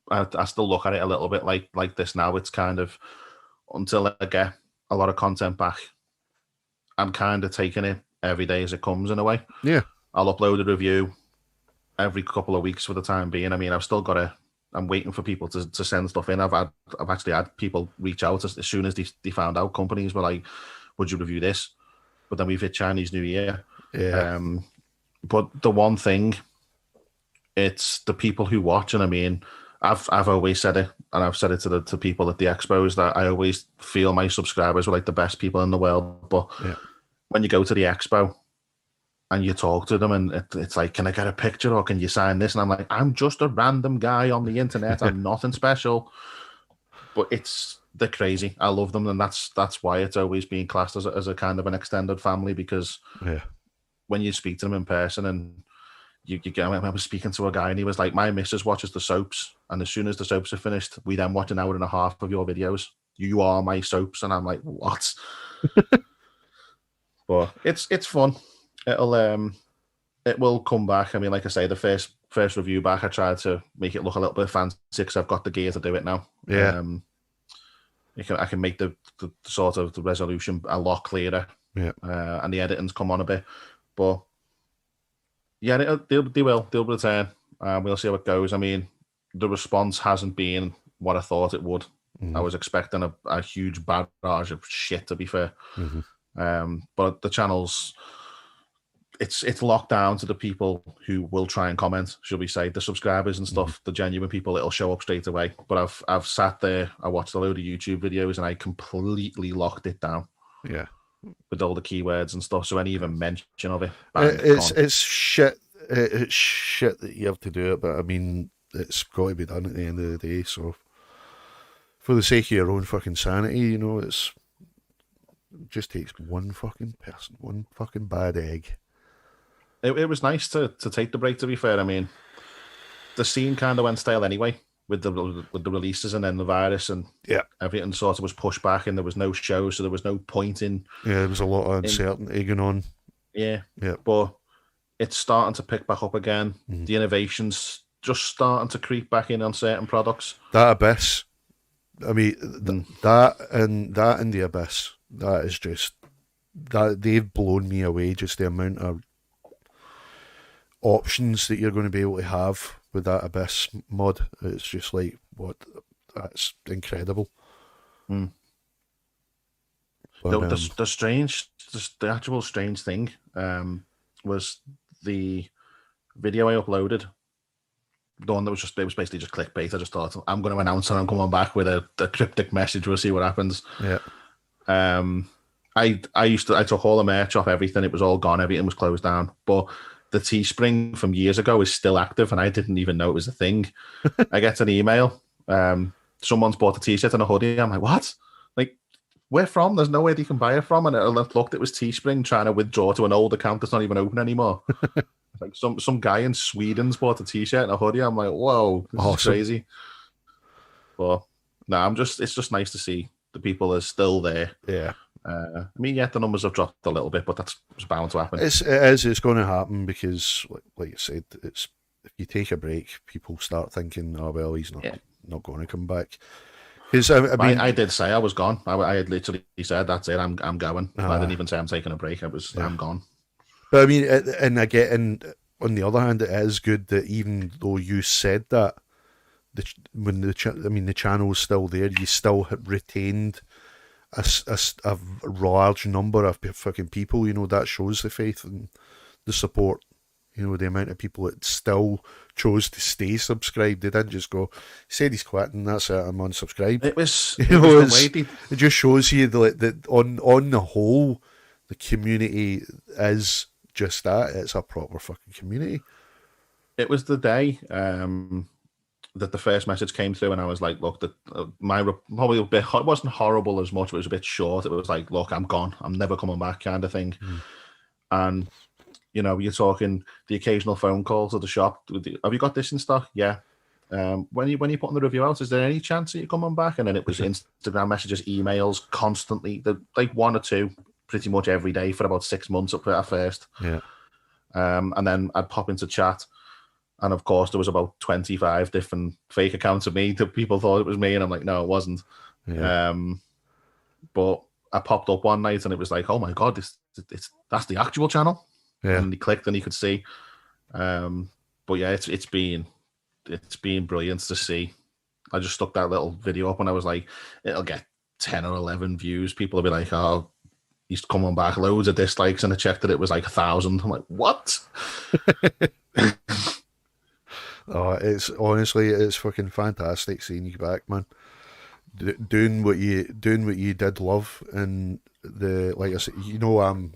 I still look at it a little bit like this now. It's kind of, until I get a lot of content back, I'm kind of taking it every day as it comes in a way. Yeah. I'll upload a review every couple of weeks for the time being. I mean, I've still got I'm waiting for people to send stuff in. I've actually had people reach out as soon as they found out. Companies were like, would you review this? But then we've hit Chinese New Year. Yeah. But the one thing, it's the people who watch, and I mean, I've always said it, and I've said it to people at the expos, that I always feel my subscribers were like the best people in the world. But when you go to the expo and you talk to them, and it's like, can I get a picture or can you sign this? And I'm like, I'm just a random guy on the internet. I'm nothing special. But they're crazy. I love them, and that's why it's always been classed as a kind of an extended family, because when you speak to them in person, and I was speaking to a guy and he was like, my missus watches the soaps, and as soon as the soaps are finished, we then watch an hour and a half of your videos. You are my soaps. And I'm like, what? But it's fun. It will come back. I mean, like I say, the first review back, I tried to make it look a little bit fancy because I've got the gear to do it now. Yeah. I can make the sort of the resolution a lot clearer. Yeah. And the editing's come on a bit, but yeah, they'll return. We'll see how it goes. I mean, the response hasn't been what I thought it would. I was expecting a huge barrage of shit, to be fair. But the channel's, it's locked down to the people who will try and comment, shall we say, the subscribers and stuff, the genuine people, it'll show up straight away. But I've sat there, I watched a load of YouTube videos, and I completely locked it down. Yeah. With all the keywords and stuff, so any even mention of it, it's shit. It's shit that you have to do it, but I mean, it's got to be done at the end of the day. So, for the sake of your own fucking sanity, it just takes one fucking person, one fucking bad egg. It was nice to take the break. To be fair, I mean, the scene kind of went stale anyway with the releases, and then the virus, and everything sort of was pushed back, and there was no show, so there was no point in. Yeah, there was a lot of uncertainty going on. Yeah, but it's starting to pick back up again. The innovation's just starting to creep back in on certain products. That Abyss, I mean, that and the Abyss, that is just that they've blown me away. Just the amount of options that you're going to be able to have with that Abyss mod. It's just like what that's incredible. Mm. But, The actual strange thing was the video I uploaded. The one that was it was basically just clickbait. I just thought I'm going to announce and I'm coming back with a cryptic message. We'll see what happens. yeah. I took all the merch off everything. It was all gone. Everything was closed down. But the Teespring from years ago is still active, and I didn't even know it was a thing. I get an email. Someone's bought a t-shirt and a hoodie. I'm like, what? Like, where from? There's nowhere you can buy it from. And I looked, it was Teespring trying to withdraw to an old account that's not even open anymore. Like some guy in Sweden's bought a t-shirt and a hoodie. I'm like, whoa, this is crazy. But no, it's just nice to see the people are still there. Yeah. I mean, yeah, the numbers have dropped a little bit, but that's bound to happen. It's going to happen because, like you said, it's if you take a break, people start thinking, oh well, he's not going to come back. Because I mean, I did say I was gone. I had literally said that's it. I'm going. I didn't even say I'm taking a break. I'm gone. But I mean, and on the other hand, it is good that even though you said that, the channel's still there, you still have retained a large number of fucking people. You know, that shows the faith and the support. You know, the amount of people that still chose to stay subscribed. They didn't just go, said he's quitting, that's it, I'm unsubscribed. It just shows you that on the whole, the community is just that. It's a proper fucking community. It was the day that the first message came through, and I was like, look, probably a bit, it wasn't horrible as much, but it was a bit short. It was like, look, I'm gone. I'm never coming back kind of thing. And, you know, you're talking the occasional phone call to the shop. Have you got this in stock? Yeah. When you putting the review out, is there any chance that you're coming back? And then it was Instagram messages, emails constantly, like one or two pretty much every day for about 6 months up at first. Yeah. And then I'd pop into chat. And of course, there was about 25 different fake accounts of me that people thought it was me. And I'm like, no, it wasn't. Yeah. But I popped up one night and it was like, oh my God, that's the actual channel. Yeah. And he clicked and he could see. But yeah, it's been brilliant to see. I just stuck that little video up and I was like, it'll get 10 or 11 views. People will be like, oh, he's coming back, loads of dislikes. And I checked that it was like 1,000. I'm like, what? Oh, it's fucking fantastic seeing you back, man. Doing what you did love, and like I said, you know, I'm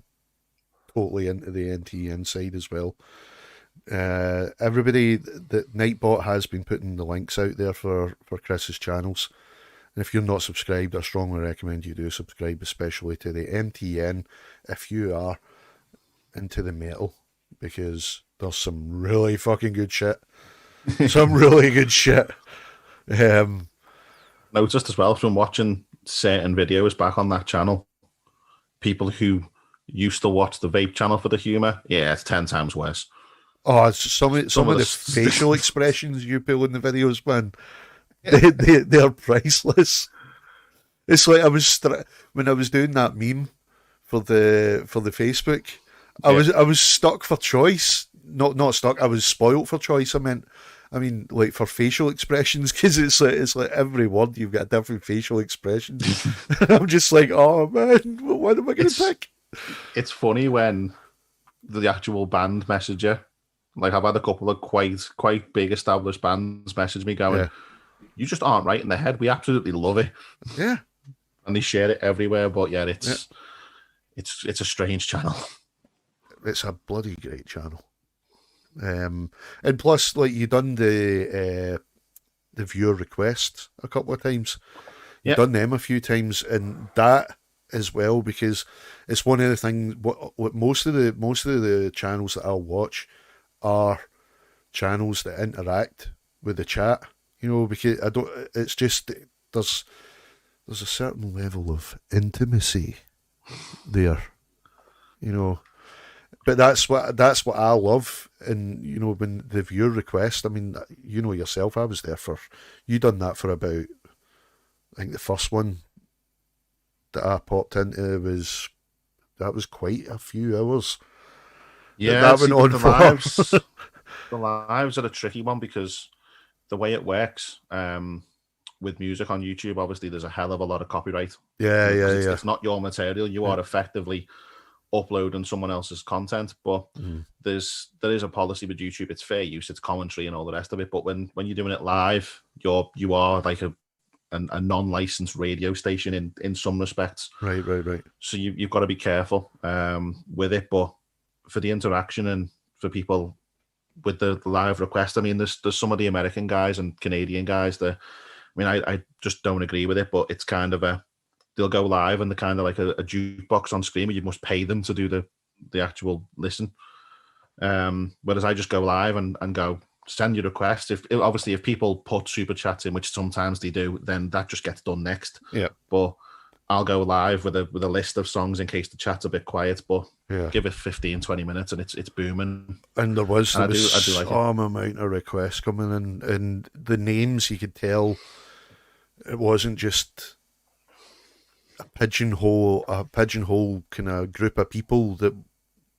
totally into the NTN side as well. Everybody, that Nightbot has been putting the links out there for Chris's channels, and if you're not subscribed, I strongly recommend you do subscribe, especially to the MTN if you are into the metal, because there's some really fucking good shit. Some really good shit. Noticed as well from watching certain videos back on that channel, people who used to watch the vape channel for the humor, yeah, it's 10 times worse. Oh, some of the facial expressions you pull in the videos, man, they're priceless. It's like when I was doing that meme for the Facebook, I was stuck for choice. Not stuck. I was spoilt for choice. I mean, like for facial expressions, because it's like every word you've got a different facial expression. I'm just like, oh man, what am I going to pick? It's funny when the actual band message you. Like I've had a couple of quite big established bands message me going, "You just aren't right in the head. We absolutely love it." Yeah, and they share it everywhere. But yeah, it's a strange channel. It's a bloody great channel. And plus, like, you done the viewer requests a couple of times. You've done them a few times, and that as well, because it's one of the things. What most of the channels that I'll watch are channels that interact with the chat. You know, because I don't. It's just there's a certain level of intimacy there. You know. But that's what I love, and you know, when the viewer request. I mean, you know yourself. I was there you done that for about. I think the first one that I popped into was that was quite a few hours Yeah, that went see, on for. the lives are a tricky one because the way it works, with music on YouTube, obviously there's a hell of a lot of copyright. Yeah, Because yeah, yeah. it's not your material. You are effectively uploading someone else's content. But there is a policy with YouTube. It's fair use, it's commentary and all the rest of it. But when you're doing it live, you are like a non-licensed radio station in some respects. Right. So you've got to be careful with it. But for the interaction and for people with the live request, I mean, there's some of the American guys and Canadian guys that, I mean, I just don't agree with it, but it's kind of they'll go live and they're kind of like a jukebox on screen where you must pay them to do the actual listen. Whereas I just go live and go, send your request. If people put super chats in, which sometimes they do, then that just gets done next. Yeah. But I'll go live with a list of songs in case the chat's a bit quiet, but give it 15, 20 minutes and it's booming. And there was I do like some amount of requests coming in, and the names, you could tell it wasn't just a pigeonhole kind of group of people that,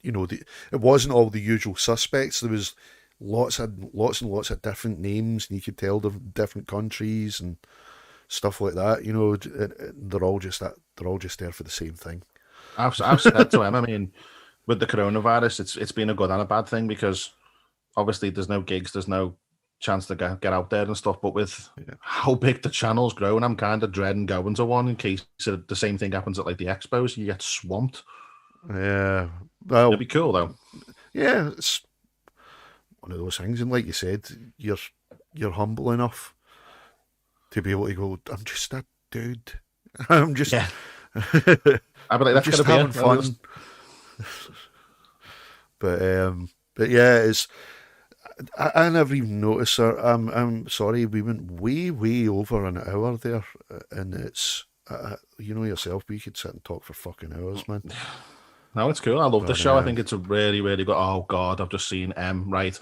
you know, it wasn't all the usual suspects. There was lots and lots of different names, and you could tell the different countries and stuff like that. You know, they're all just there for the same thing. I've said to him, I mean, with the coronavirus, it's been a good and a bad thing because obviously there's no gigs, there's no chance to get out there and stuff. But with how big the channel's grown, I'm kind of dreading going to one in case the same thing happens at like the expos. You get swamped. Yeah, well, it'd be cool though. Yeah, it's one of those things, and like you said, you're humble enough to be able to go, I'm just a dude. I'm just I'd be like, that's just having fun. But yeah, it's I never even noticed, sir. I'm sorry, we went way over an hour there, and it's you know yourself, we could sit and talk for fucking hours, man. No, it's cool. I love this show. I think it's a really, really good. Oh God, I've just seen right.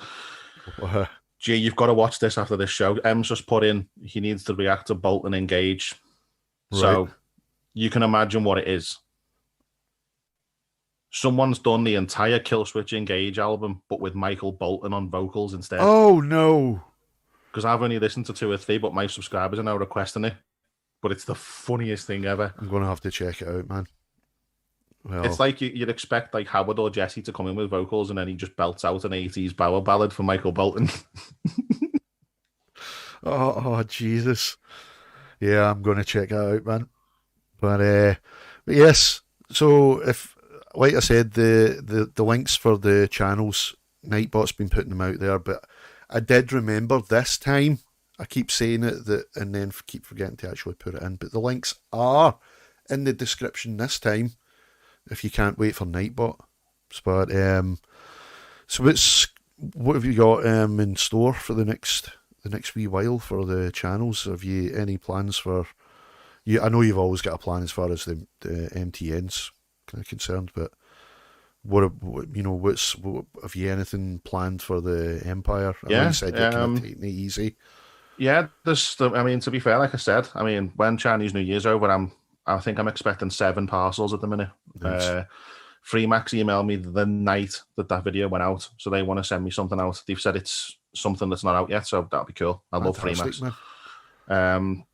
Gee, you've got to watch this after this show. M's just put in he needs to react to Bolt and Engage. Right. So you can imagine what it is. Someone's done the entire Killswitch Engage album, but with Michael Bolton on vocals instead. Oh no! Because I've only listened to 2 or 3, but my subscribers are now requesting it. But it's the funniest thing ever. I'm gonna have to check it out, man. Well, it's like you'd expect like Howard or Jesse to come in with vocals, and then he just belts out an 80s power ballad for Michael Bolton. oh Jesus! Yeah, I'm gonna check that out, man. But yes, so if, like I said, the links for the channels, Nightbot's been putting them out there, but I did remember this time. I keep saying it and then keep forgetting to actually put it in. But the links are in the description this time, if you can't wait for Nightbot. But so what have you got in store for the next wee while for the channels? Have you any plans for you? I know you've always got a plan as far as the MTN's kind of concerned, but what have you anything planned for the Empire? I know you said you're kind of taking it easy. Yeah, I mean, to be fair, like I said, I mean, when Chinese New Year's over, I think I'm expecting 7 parcels at the minute. Nice. Freemax emailed me the night that video went out, so they want to send me something out. They've said it's something that's not out yet, so that'll be cool. I love Freemax.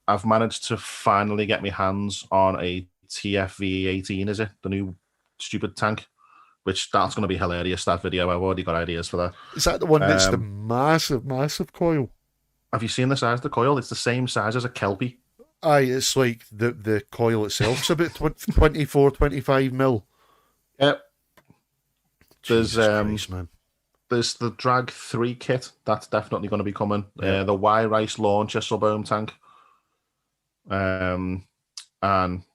I've managed to finally get my hands on a TFV18, is it? The new stupid tank, which that's going to be hilarious, that video. I've already got ideas for that. Is that the one that's the massive coil? Have you seen the size of the coil? It's the same size as a Kelpie. Aye, it's like the coil itself. It's about 24, 25 mil. Yep. Jesus Christ, man. There's the Drag 3 kit. That's definitely going to be coming. Yeah. The Y-Rice launcher sub-ohm tank. And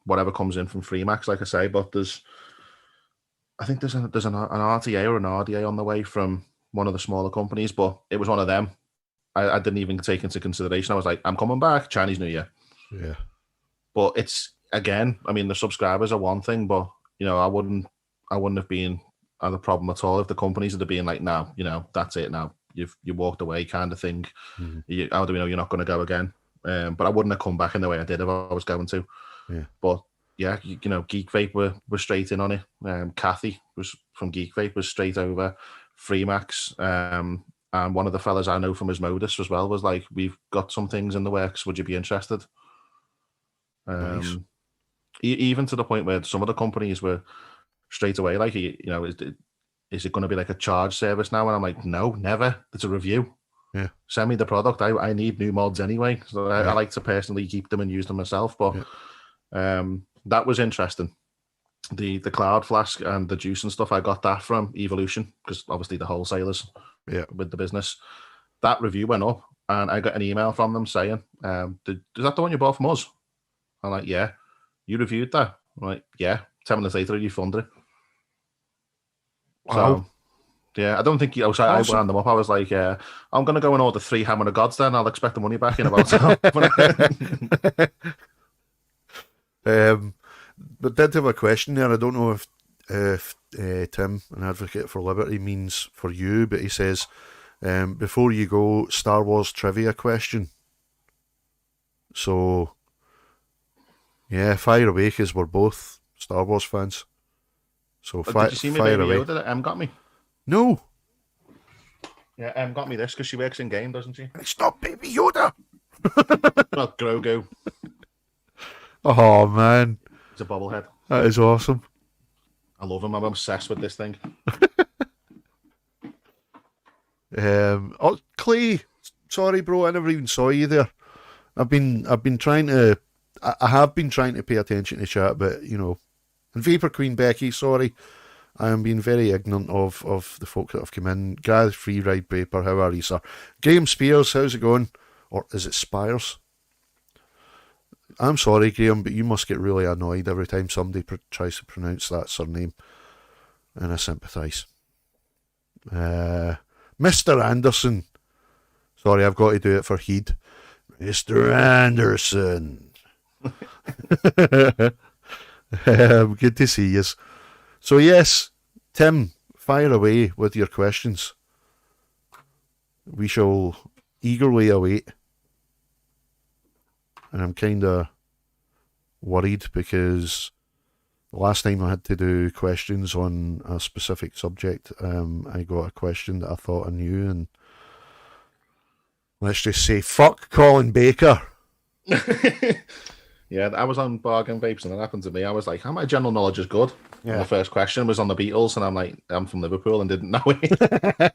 whatever comes in from Freemax, like I say. But I think there's an RTA or an RDA on the way from one of the smaller companies, but it was one of them. I didn't even take into consideration. I was like, I'm coming back, Chinese New Year. Yeah. But it's, again, I mean, the subscribers are one thing, but, you know, I wouldn't have been had a problem at all if the companies had been like, no, you know, that's it now. You walked away kind of thing. Mm-hmm. How do we know you're not going to go again? But I wouldn't have come back in the way I did if I was going to. Yeah. But yeah, you know, Geek Vape were straight in on it. Kathy was from Geek Vape was straight over. Freemax, and one of the fellas I know from his modus as well was like, we've got some things in the works. Would you be interested? Nice. Even to the point where some of the companies were straight away like, you know, is it going to be like a charge service now? And I'm like, no, never. It's a review. Yeah. Send me the product. I need new mods anyway. So I Yeah. like to personally keep them and use them myself. But Yeah. that was interesting. The Cloud Flask and the juice and stuff, I got that from Evolution, because obviously the wholesalers with the business. That review went up and I got an email from them saying, is that the one you bought from us? I'm like, yeah. You reviewed that? I'm like, yeah. 10 minutes later, you funded it. Wow. So, yeah, I don't think you. So awesome. I wound them up. I was like, I'm going to go and order 3 Hammer of Gods then. I'll expect the money back in about But did have a question there. I don't know if Tim, an advocate for liberty, means for you, but he says, before you go, Star Wars trivia question. So, yeah, fire away, because we're both Star Wars fans. So did you see me fire Baby away. Yoda that Em got me? No. Yeah, Em got me this because she works in game, doesn't she? It's not Baby Yoda. Not Grogu. Oh, man. It's a bobblehead. That is awesome. I love him. I'm obsessed with this thing. Clay, sorry, bro, I never even saw you there. I've been trying to, I have been trying to pay attention to chat, but you know, and Vapor Queen Becky, sorry, I am being very ignorant of the folk that have come in. Gareth Freeride Vapor, how are you, sir? Graham Spears, how's it going? Or is it Spires? I'm sorry, Graham, but you must get really annoyed every time somebody tries to pronounce that surname, and I sympathise. Mr. Anderson. Sorry, I've got to do it for Heed. Mr. Anderson. Good to see you. So yes, Tim, fire away with your questions. We shall eagerly await. And I'm kind of worried because the last time I had to do questions on a specific subject, I got a question that I thought I knew, and let's just say, fuck Colin Baker. Yeah, I was on Bargain Vapes and it happened to me. I was like, how my general knowledge is good? Yeah. And the first question was on the Beatles, and I'm like, I'm from Liverpool and didn't know it.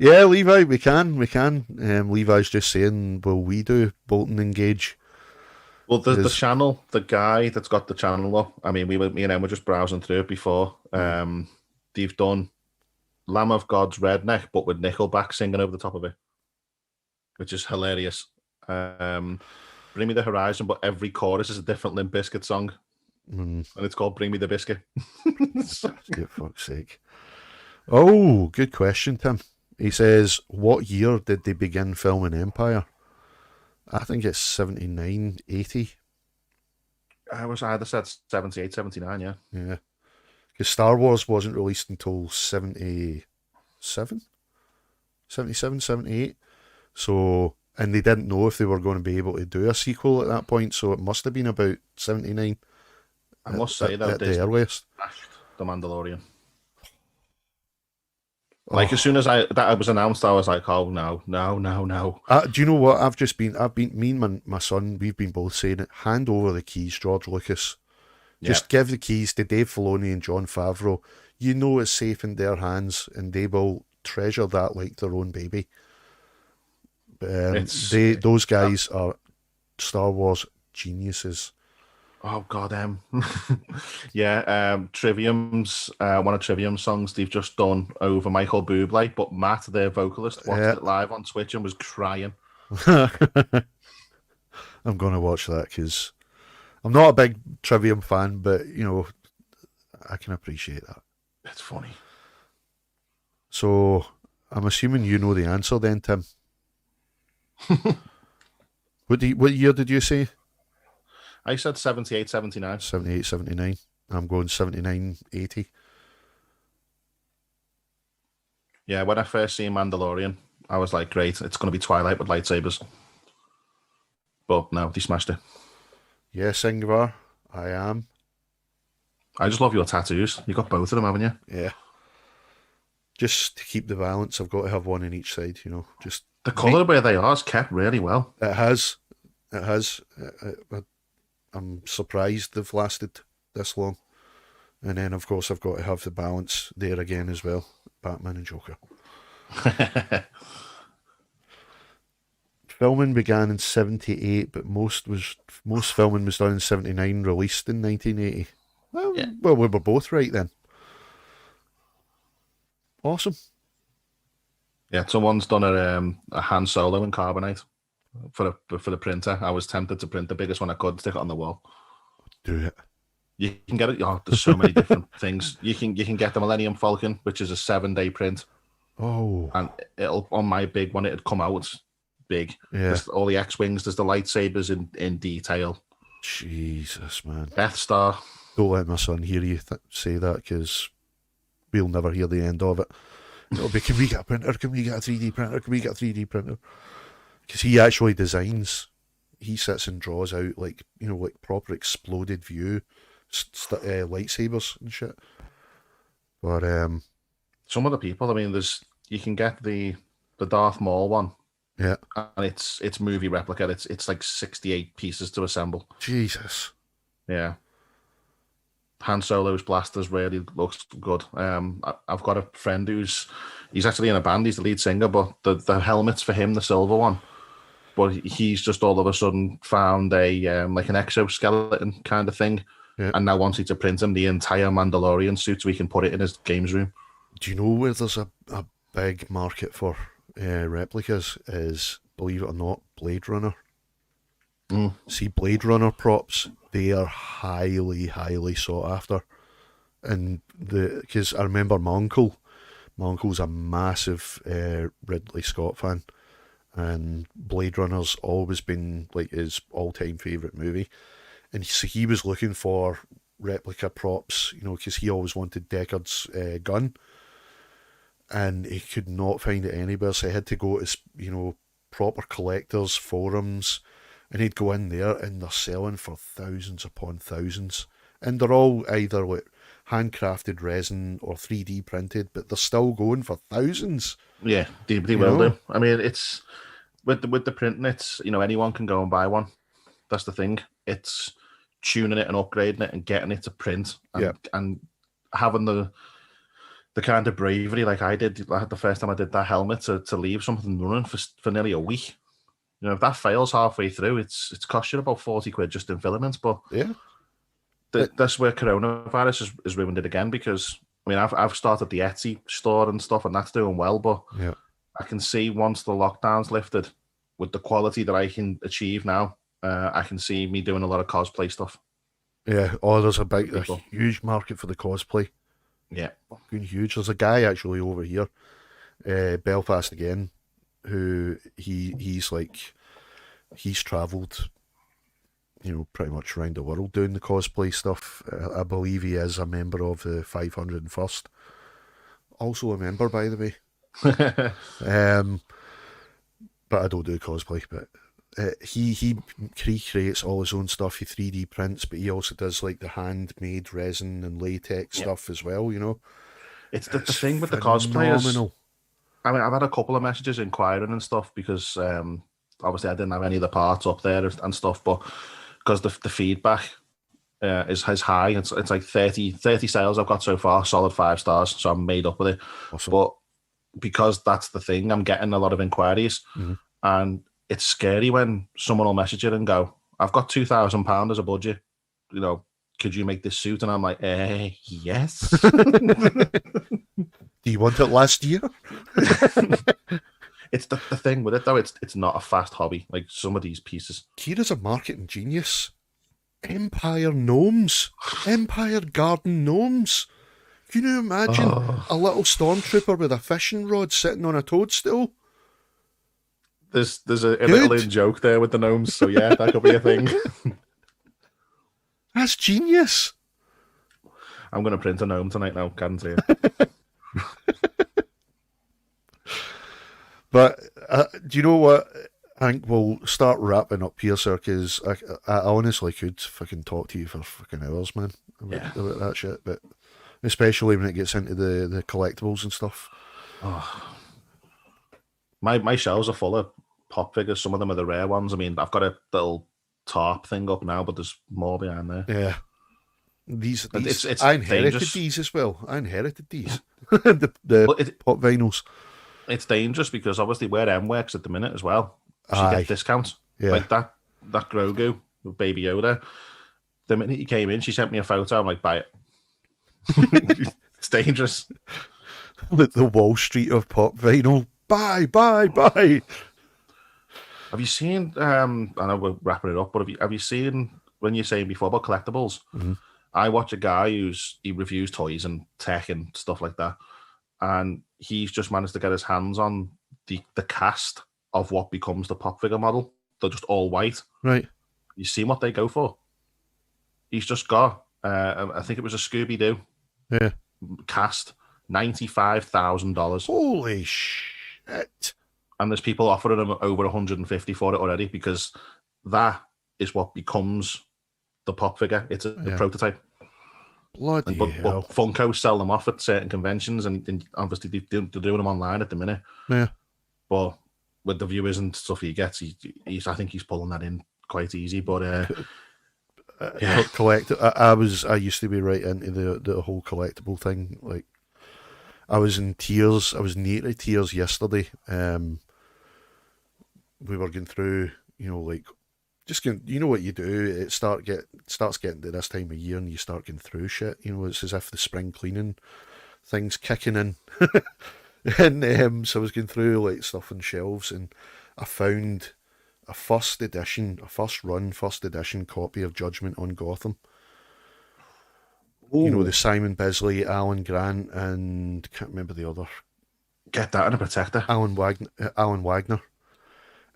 Yeah, Levi, we can. Levi's just saying, well, we do Bolton Engage. Well, the channel, the guy that's got the channel up, I mean, me and Em were just browsing through it before. They've done Lamb of God's Redneck, but with Nickelback singing over the top of it, which is hilarious. Bring Me the Horizon, but every chorus is a different Limp Bizkit song. And it's called Bring Me the Biscuit. For fuck's sake. Oh, good question, Tim. He says, what year did they begin filming Empire? I think it's 79, 80. I either said 78, 79, yeah. Yeah. Because Star Wars wasn't released until 77? 77, 78. So, and they didn't know if they were going to be able to do a sequel at that point, so it must have been about 79. I must say, though, at the earliest. The Mandalorian. Like, as soon as that was announced, I was like, oh, no. Do you know what? Me and my son, we've been both saying it. Hand over the keys, George Lucas. Just give the keys to Dave Filoni and Jon Favreau. You know it's safe in their hands, and they will treasure that like their own baby. Those guys are Star Wars geniuses. Oh God, Trivium's one of Trivium's songs they've just done over Michael Bublé, but Matt, their vocalist, watched it live on Twitch and was crying. I'm gonna watch that because I'm not a big Trivium fan, but you know, I can appreciate that. It's funny. So I'm assuming you know the answer then, Tim. What year did you say? I said 78, 79. 78, 79. I'm going 79, 80. Yeah, when I first seen Mandalorian, I was like, great, it's going to be Twilight with lightsabers. But no, they smashed it. Yes, Ingvar. I am. I just love your tattoos. You got both of them, haven't you? Yeah. Just to keep the balance, I've got to have one in each side, you know. Just The colour where they are is kept really well. It has. It has. I'm surprised they've lasted this long. And then, of course, I've got to have the balance there again as well. Batman and Joker. Filming began in '78, but most filming was done in '79, released in 1980. Well, Yeah. well, we were both right then. Awesome. Yeah, someone's done a Han Solo in carbonite for the printer. I was tempted to print the biggest one I could, stick it on the wall. Do it. You can get it. Oh, there's so many different things. You can get the Millennium Falcon, which is a 7-day print, Oh, and it'll on my big one. It'd come out big. yeah. There's all the X-wings. There's the lightsabers in detail. Jesus, man. Death Star. Don't let my son hear you say that, because we'll never hear the end of it. It'll be, can we get a printer? Can we get a 3D printer? Can we get a 3D printer? Because he actually designs. He sits and draws out, like, you know, like proper exploded view lightsabers and shit. But Some of the people. I mean, you can get the Darth Maul one. Yeah. And it's movie replica. It's like 68 pieces to assemble. Jesus. Yeah. Han Solo's blasters really looks good. I've got a friend he's actually in a band. He's the lead singer, but the helmet's for him, the silver one. But he's just all of a sudden found a like an exoskeleton kind of thing, and now wanting to print him the entire Mandalorian suit so he can put it in his games room. Do you know where there's a big market for replicas? Is, believe it or not, Blade Runner. See, Blade Runner props, they are highly, highly sought after. And because I remember my uncle's a massive Ridley Scott fan, and Blade Runner's always been like his all-time favourite movie. And he was looking for replica props, you know, because he always wanted Deckard's gun, and he could not find it anywhere, so he had to go to, you know, proper collectors forums, and he'd go in there and they're selling for thousands upon thousands, and they're all either like handcrafted resin or 3D printed, but they're still going for thousands. Yeah, they will do. I mean, it's with the printing, it's, you know, anyone can go and buy one. That's the thing. It's tuning it and upgrading it and getting it to print, and having the kind of bravery like I did the first time I did that helmet to leave something running for nearly a week. You know, if that fails halfway through, it's cost you about 40 quid just in filaments. But yeah, that's where coronavirus has ruined it again, because I mean, I've started the Etsy store and stuff, and that's doing well. But I can see once the lockdown's lifted, with the quality that I can achieve now, I can see me doing a lot of cosplay stuff. Yeah, there's a huge market for the cosplay. Yeah, fucking huge. There's a guy actually over here, Belfast again, who he's travelled, you know, pretty much around the world doing the cosplay stuff. I believe he is a member of the 501st. Also a member, by the way. But I don't do cosplay. But he creates all his own stuff. He 3D prints, but he also does like the handmade resin and latex stuff as well. You know, it's the thing with the cosplayers. I mean, I've had a couple of messages inquiring and stuff, because obviously I didn't have any of the parts up there and stuff, but because the feedback is high. It's like 30 sales I've got so far, solid 5 stars, so I'm made up with it. Awesome. But because that's the thing, I'm getting a lot of inquiries, and it's scary when someone will message you and go, I've got £2,000 as a budget, you know, could you make this suit? And I'm like, yes. Do you want it last year? It's the thing with it, though. It's not a fast hobby like some of these pieces. Kira's a marketing genius. Empire gnomes. Empire garden gnomes. Can you imagine a little stormtrooper with a fishing rod sitting on a toadstool? There's a little in joke there with the gnomes, so yeah, that could be a thing. That's genius. I'm going to print a gnome tonight now, guarantee it. But do you know what? I think we'll start wrapping up here, sir, because I honestly could fucking talk to you for fucking hours, man, Yeah. about that shit. But especially when it gets into the collectibles and stuff. Oh, my shelves are full of pop figures. Some of them are the rare ones. I mean, I've got a little tarp thing up now, but there's more behind there. Yeah. And These it's I inherited dangerous. these as well. I inherited these. the Well, pop vinyls. it's dangerous because obviously where M works at the minute as well, she gets Aye. discounts. Yeah. Like that Grogu with Baby Yoda. The minute he came in, she sent me a photo. I'm like, buy it. It's dangerous. The Wall Street of pop vinyl. Buy, buy, buy. Have you seen? I know we're wrapping it up, but have you seen when you're saying before about collectibles? Mm-hmm. I watch a guy he reviews toys and tech and stuff like that, and he's just managed to get his hands on the cast of what becomes the pop figure model. They're just all white. Right. You see what they go for? He's just got. I think it was a Scooby Doo Yeah. cast, $95,000, Holy shit. and there's people offering him over 150 for it already because that is what becomes the pop figure. It's a prototype. Bloody But hell. Funko sell them off at certain conventions, and obviously they're doing them online at the minute. Yeah. But with the viewers and stuff he gets, I think he's pulling that in quite easy. But yeah, I used to be right into the whole collectible thing. Like, I was in tears. I was near to tears yesterday. We were going through, like, just going, you know what you do. It starts getting to this time of year, and you start going through shit. It's as if the spring cleaning thing's kicking in. And so I was going through like stuff on shelves, and I found a first edition copy of Judgment on Gotham. Ooh, The Simon Bisley, Alan Grant, and can't remember the other. get that in a protector. Alan Wagner.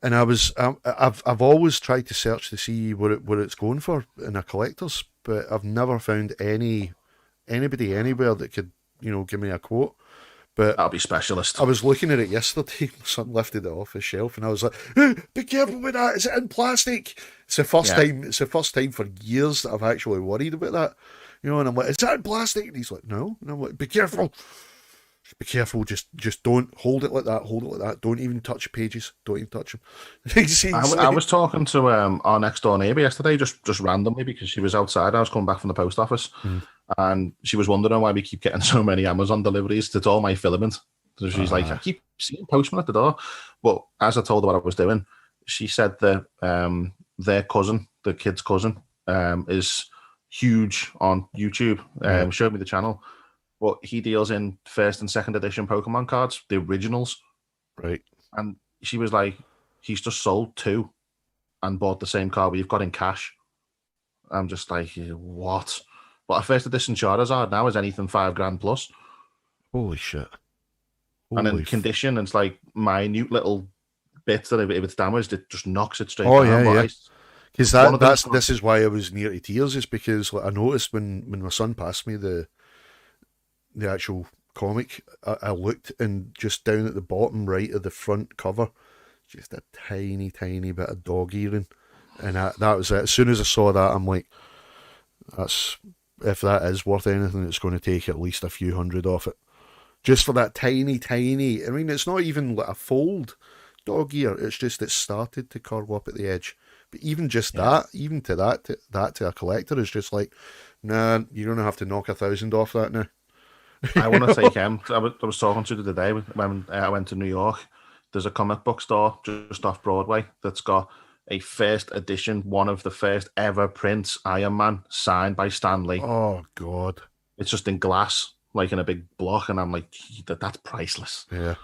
And I've always tried to search to see what it's going for in a collector's, but I've never found anybody anywhere that could give me a quote. But That'll be specialist. I was looking at it yesterday. My son lifted it off his shelf, and I was like, "Hey, be careful with that! Is it in plastic?" It's the first time. It's the first time for years that I've actually worried about that. And I'm like, "Is that in plastic?" And he's like, "No." And I'm like, "Be careful! Be careful! Just don't hold it like that. Hold it like that. Don't even touch the pages. Don't even touch them." I was talking to our next door neighbour yesterday, just randomly, because she was outside. I was coming back from the post office, and she was wondering why we keep getting so many Amazon deliveries. It's all my filament. So she's like, I keep seeing postman at the door. But as I told her what I was doing, she said that their cousin, the kid's cousin, is huge on YouTube. Showed me the channel. But he deals in first and second edition Pokemon cards, the originals. Right. And she was like, he's just sold 2 and bought the same card we've got in cash. I'm just like, what? But a first edition Charizard now is anything $5,000 plus. Holy shit. And in condition, it's like minute little bits that if it's damaged, it just knocks it straight Oh, down. yeah. Because this is why I was near to tears, is because I noticed when my son passed me the actual comic, I looked, and just down at the bottom right of the front cover, just a tiny bit of dog earring, and that was it. As soon as I saw that, I'm like, if that is worth anything, it's going to take at least a few hundred off it, just for that tiny. I mean, it's not even like a fold dog ear. It's just it started to curl up at the edge. But even just that, even to that to a collector is just like, nah, you're gonna have to knock 1,000 off that now. I want to take him. I was talking to the other day when I went to New York. There's a comic book store just off Broadway that's got a first edition, one of the first ever prints Iron Man signed by Stan Lee. Oh God! It's just in glass, like in a big block, and I'm like, that's priceless. Yeah,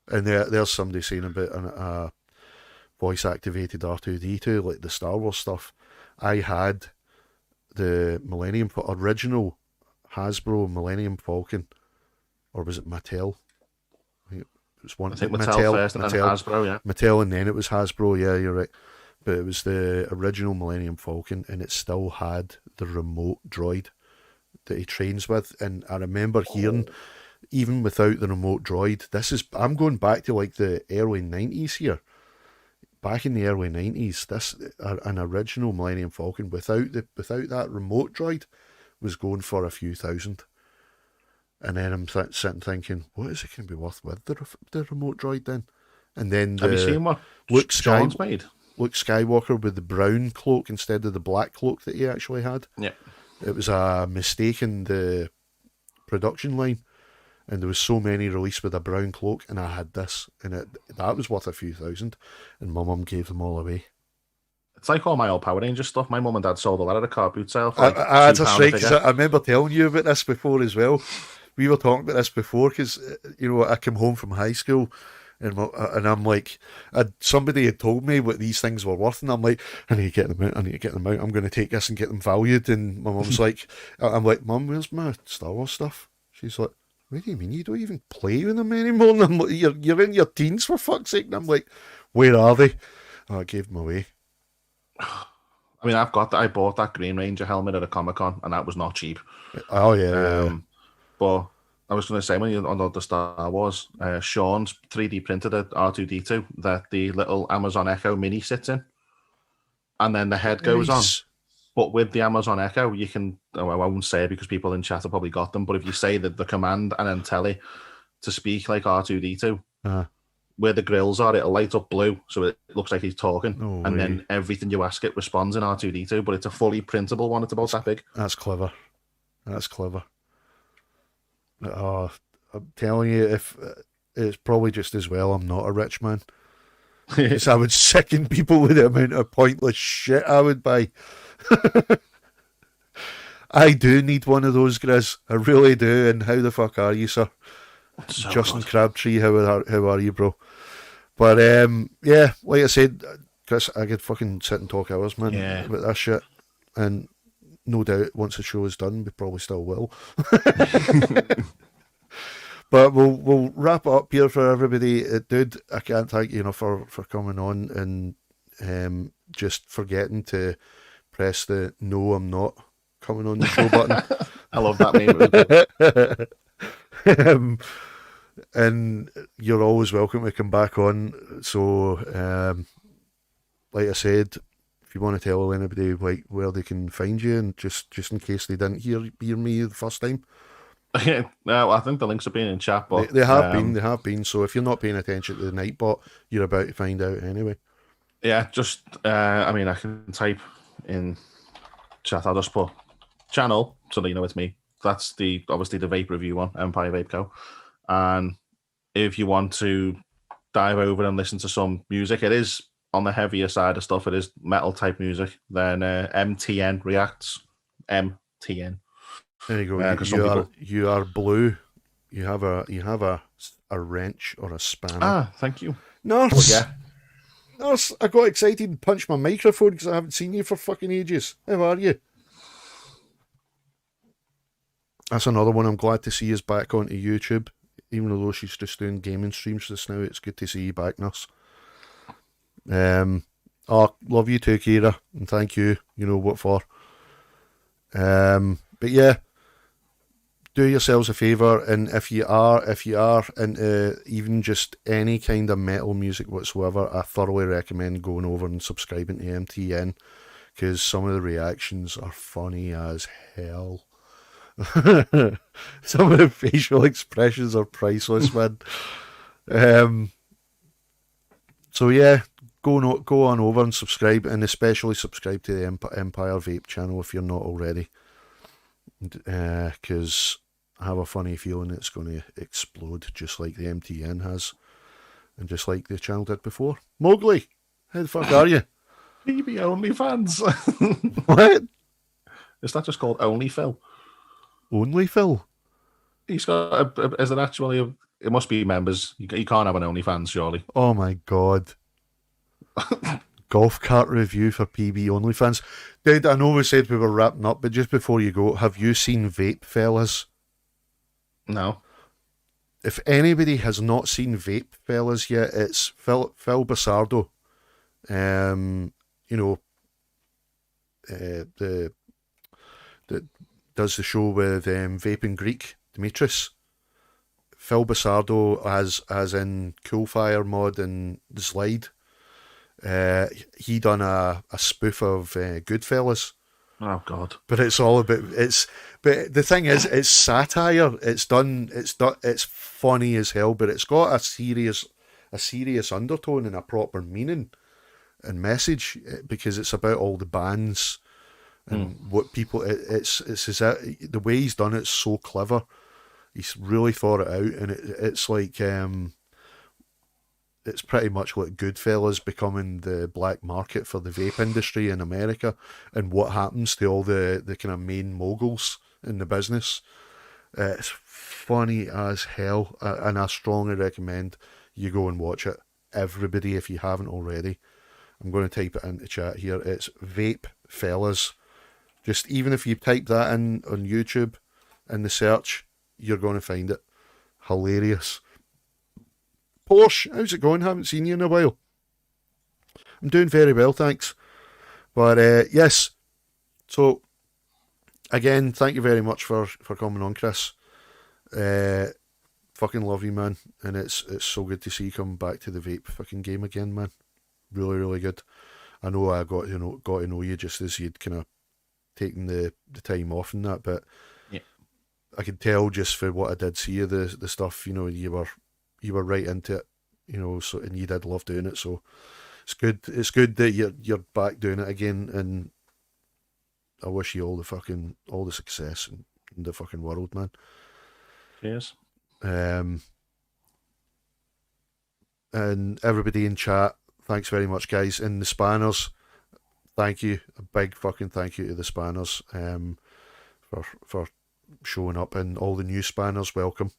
and there's somebody saying about a voice activated R2D2, like the Star Wars stuff. I had the original Hasbro Millennium Falcon, or was it Mattel? It was one. I think Mattel first, and then Hasbro, yeah. Mattel, and then it was Hasbro. Yeah, you're right. But it was the original Millennium Falcon, and it still had the remote droid that he trains with. And I remember hearing, even without the remote droid, I'm going back to like the early 90s here. back in the early 90s, an original Millennium Falcon without that remote droid was going for a few thousand. And then I'm sitting thinking, what is it going to be worth with the remote droid then? And then Have you seen what Sean's made? Luke Skywalker with the brown cloak instead of the black cloak that he actually had. Yeah. It was a mistake in the production line, and there was so many released with a brown cloak, and I had this, and that was worth a few thousand, and my mum gave them all away. It's like all my old Power Rangers stuff. My mum and dad sold a lot of the car boot sale for like I had a strike, 'cause figure. I remember telling you about this before as well. We were talking about this before, because I came home from high school, and I'm like, somebody had told me what these things were worth, and I'm like, I need to get them out. I'm going to take this and get them valued. And my mum's like, I'm like, Mum, where's my Star Wars stuff? She's like, what do you mean you don't even play with them anymore? And I'm like, you're in your teens, for fuck's sake. And I'm like, where are they? Oh, I gave them away. I mean, I bought that Green Ranger helmet at a Comic-Con, and that was not cheap. Oh, yeah. But I was going to say, when you're on the Star Wars, Sean's 3D printed a R2-D2 that the little Amazon Echo Mini sits in, and then the head goes on. But with the Amazon Echo, you can, I won't say it because people in chat have probably got them, but if you say that the command and then tell it to speak like R2-D2, where the grills are, it'll light up blue, so it looks like he's talking, and then everything you ask it responds in R2-D2, but it's a fully printable one. It's about that big. That's clever. Oh, I'm telling you, if it's probably just as well I'm not a rich man. Because I would sicken people with the amount of pointless shit I would buy. I do need one of those, Grizz. I really do. And how the fuck are you, sir? So Justin good. Crabtree, how are you, bro? But yeah, like I said, Chris, I could fucking sit and talk hours, man, about that shit. And no doubt, once the show is done, we probably still will. But we'll wrap it up here for everybody. Dude, I can't thank you enough for coming on and just forgetting to press the no, I'm not coming on the show button. I love that name. And you're always welcome to come back on. So, like I said, if you want to tell anybody like where they can find you, and just in case they didn't hear me the first time. No, I think the links have been in chat, but they have been. So if you're not paying attention to the Nightbot, you're about to find out anyway. Yeah, just I mean, I can type in chat. I'll just put channel so that you know it's me. That's obviously the vape review one, Empire Vape Co. And if you want to dive over and listen to some music, it is on the heavier side of stuff. It is metal type music. Then MTN Reacts, MTN. There you go. You are blue. You have a wrench or a spanner. Ah, thank you. Nurse. Yeah. Nurse, I got excited and punched my microphone because I haven't seen you for fucking ages. How are you? That's another one. I'm glad to see you back onto YouTube. Even though she's just doing gaming streams just now, it's good to see you back, Nurse. Love you too, Kira, and thank you. You know what for. But yeah, do yourselves a favour, and if you are into even just any kind of metal music whatsoever, I thoroughly recommend going over and subscribing to MTN, because some of the reactions are funny as hell. Some of the facial expressions are priceless, man. So yeah, go on over and subscribe, and especially subscribe to the Empire Vape channel if you're not already, because I have a funny feeling it's going to explode just like the MTN has, and just like the channel did before. Mowgli, how the fuck are you? PB OnlyFans. What? Is that just called Only Phil? Only Phil? He's got is it actually it must be members. You can't have an OnlyFans, surely. Oh my god. Golf cart review for PB OnlyFans. Dude, I know we said we were wrapping up, but just before you go, have you seen Vape, fellas? No. If anybody has not seen Vape, fellas, yet, it's Phil Basardo. The does the show with Vaping Greek, Demetris. Phil Basardo as in Coolfire mod and the Slide. he done a spoof of Goodfellas. Oh God! But it's all about But the thing is, it's satire. It's funny as hell, but it's got a serious undertone and a proper meaning and message, because it's about all the bands and what people. It's as the way he's done it's so clever. He's really thought it out, and it's like it's pretty much like Goodfellas becoming the black market for the vape industry in America, and what happens to all the kind of main moguls in the business. It's funny as hell, and I strongly recommend you go and watch it, everybody, if you haven't already. I'm going to type it into chat here. It's Vape Fellas. Just even if you type that in on YouTube in the search, you're going to find it. Hilarious. Porsche, how's it going? Haven't seen you in a while. I'm doing very well, thanks. But yes, so again, thank you very much for coming on, Chris. Fucking love you, man, and it's so good to see you come back to the vape fucking game again, man. Really, really good. I know I got to know you just as you'd kind of taken the time off and that, but yeah, I could tell just for what I did see you, the stuff, you were right into it, so, and you did love doing it, so it's good that you're back doing it again, and I wish you all the success in the fucking world, man. Cheers. And everybody in chat, thanks very much, guys. And the spanners, thank you, a big fucking thank you to the spanners for showing up, and all the new spanners, welcome.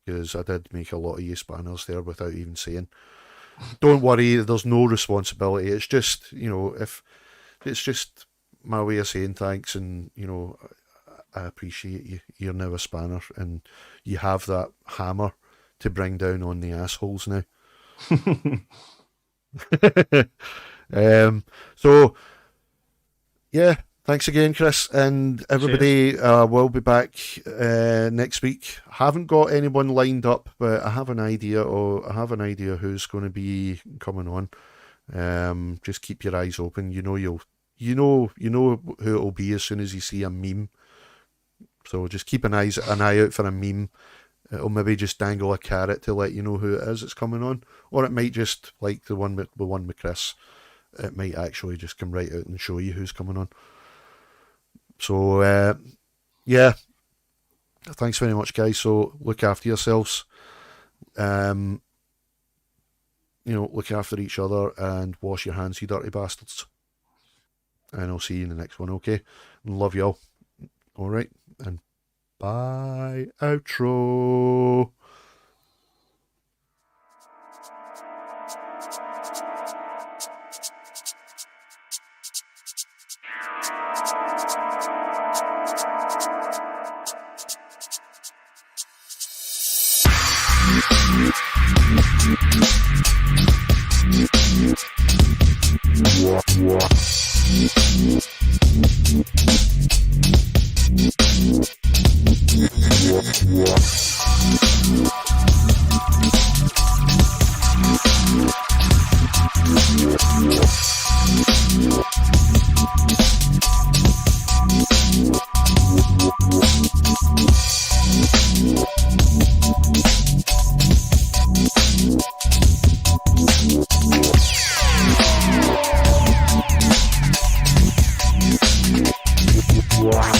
Because I did make a lot of you spanners there without even saying. Don't worry, there's no responsibility. It's just, if it's just my way of saying thanks, and I appreciate you. You're now a spanner, and you have that hammer to bring down on the assholes now. So yeah. Thanks again, Chris, and everybody. We'll be back next week. Haven't got anyone lined up, but I have an idea who's going to be coming on. Just keep your eyes open. You know who it'll be as soon as you see a meme. So just keep an eye out for a meme. It'll maybe just dangle a carrot to let you know who it is that's coming on, or it might just, like the one with Chris, it might actually just come right out and show you who's coming on. So, yeah, thanks very much, guys. So, look after yourselves. Look after each other, and wash your hands, you dirty bastards. And I'll see you in the next one, okay? And love you all. All right, and bye. Outro. Wow.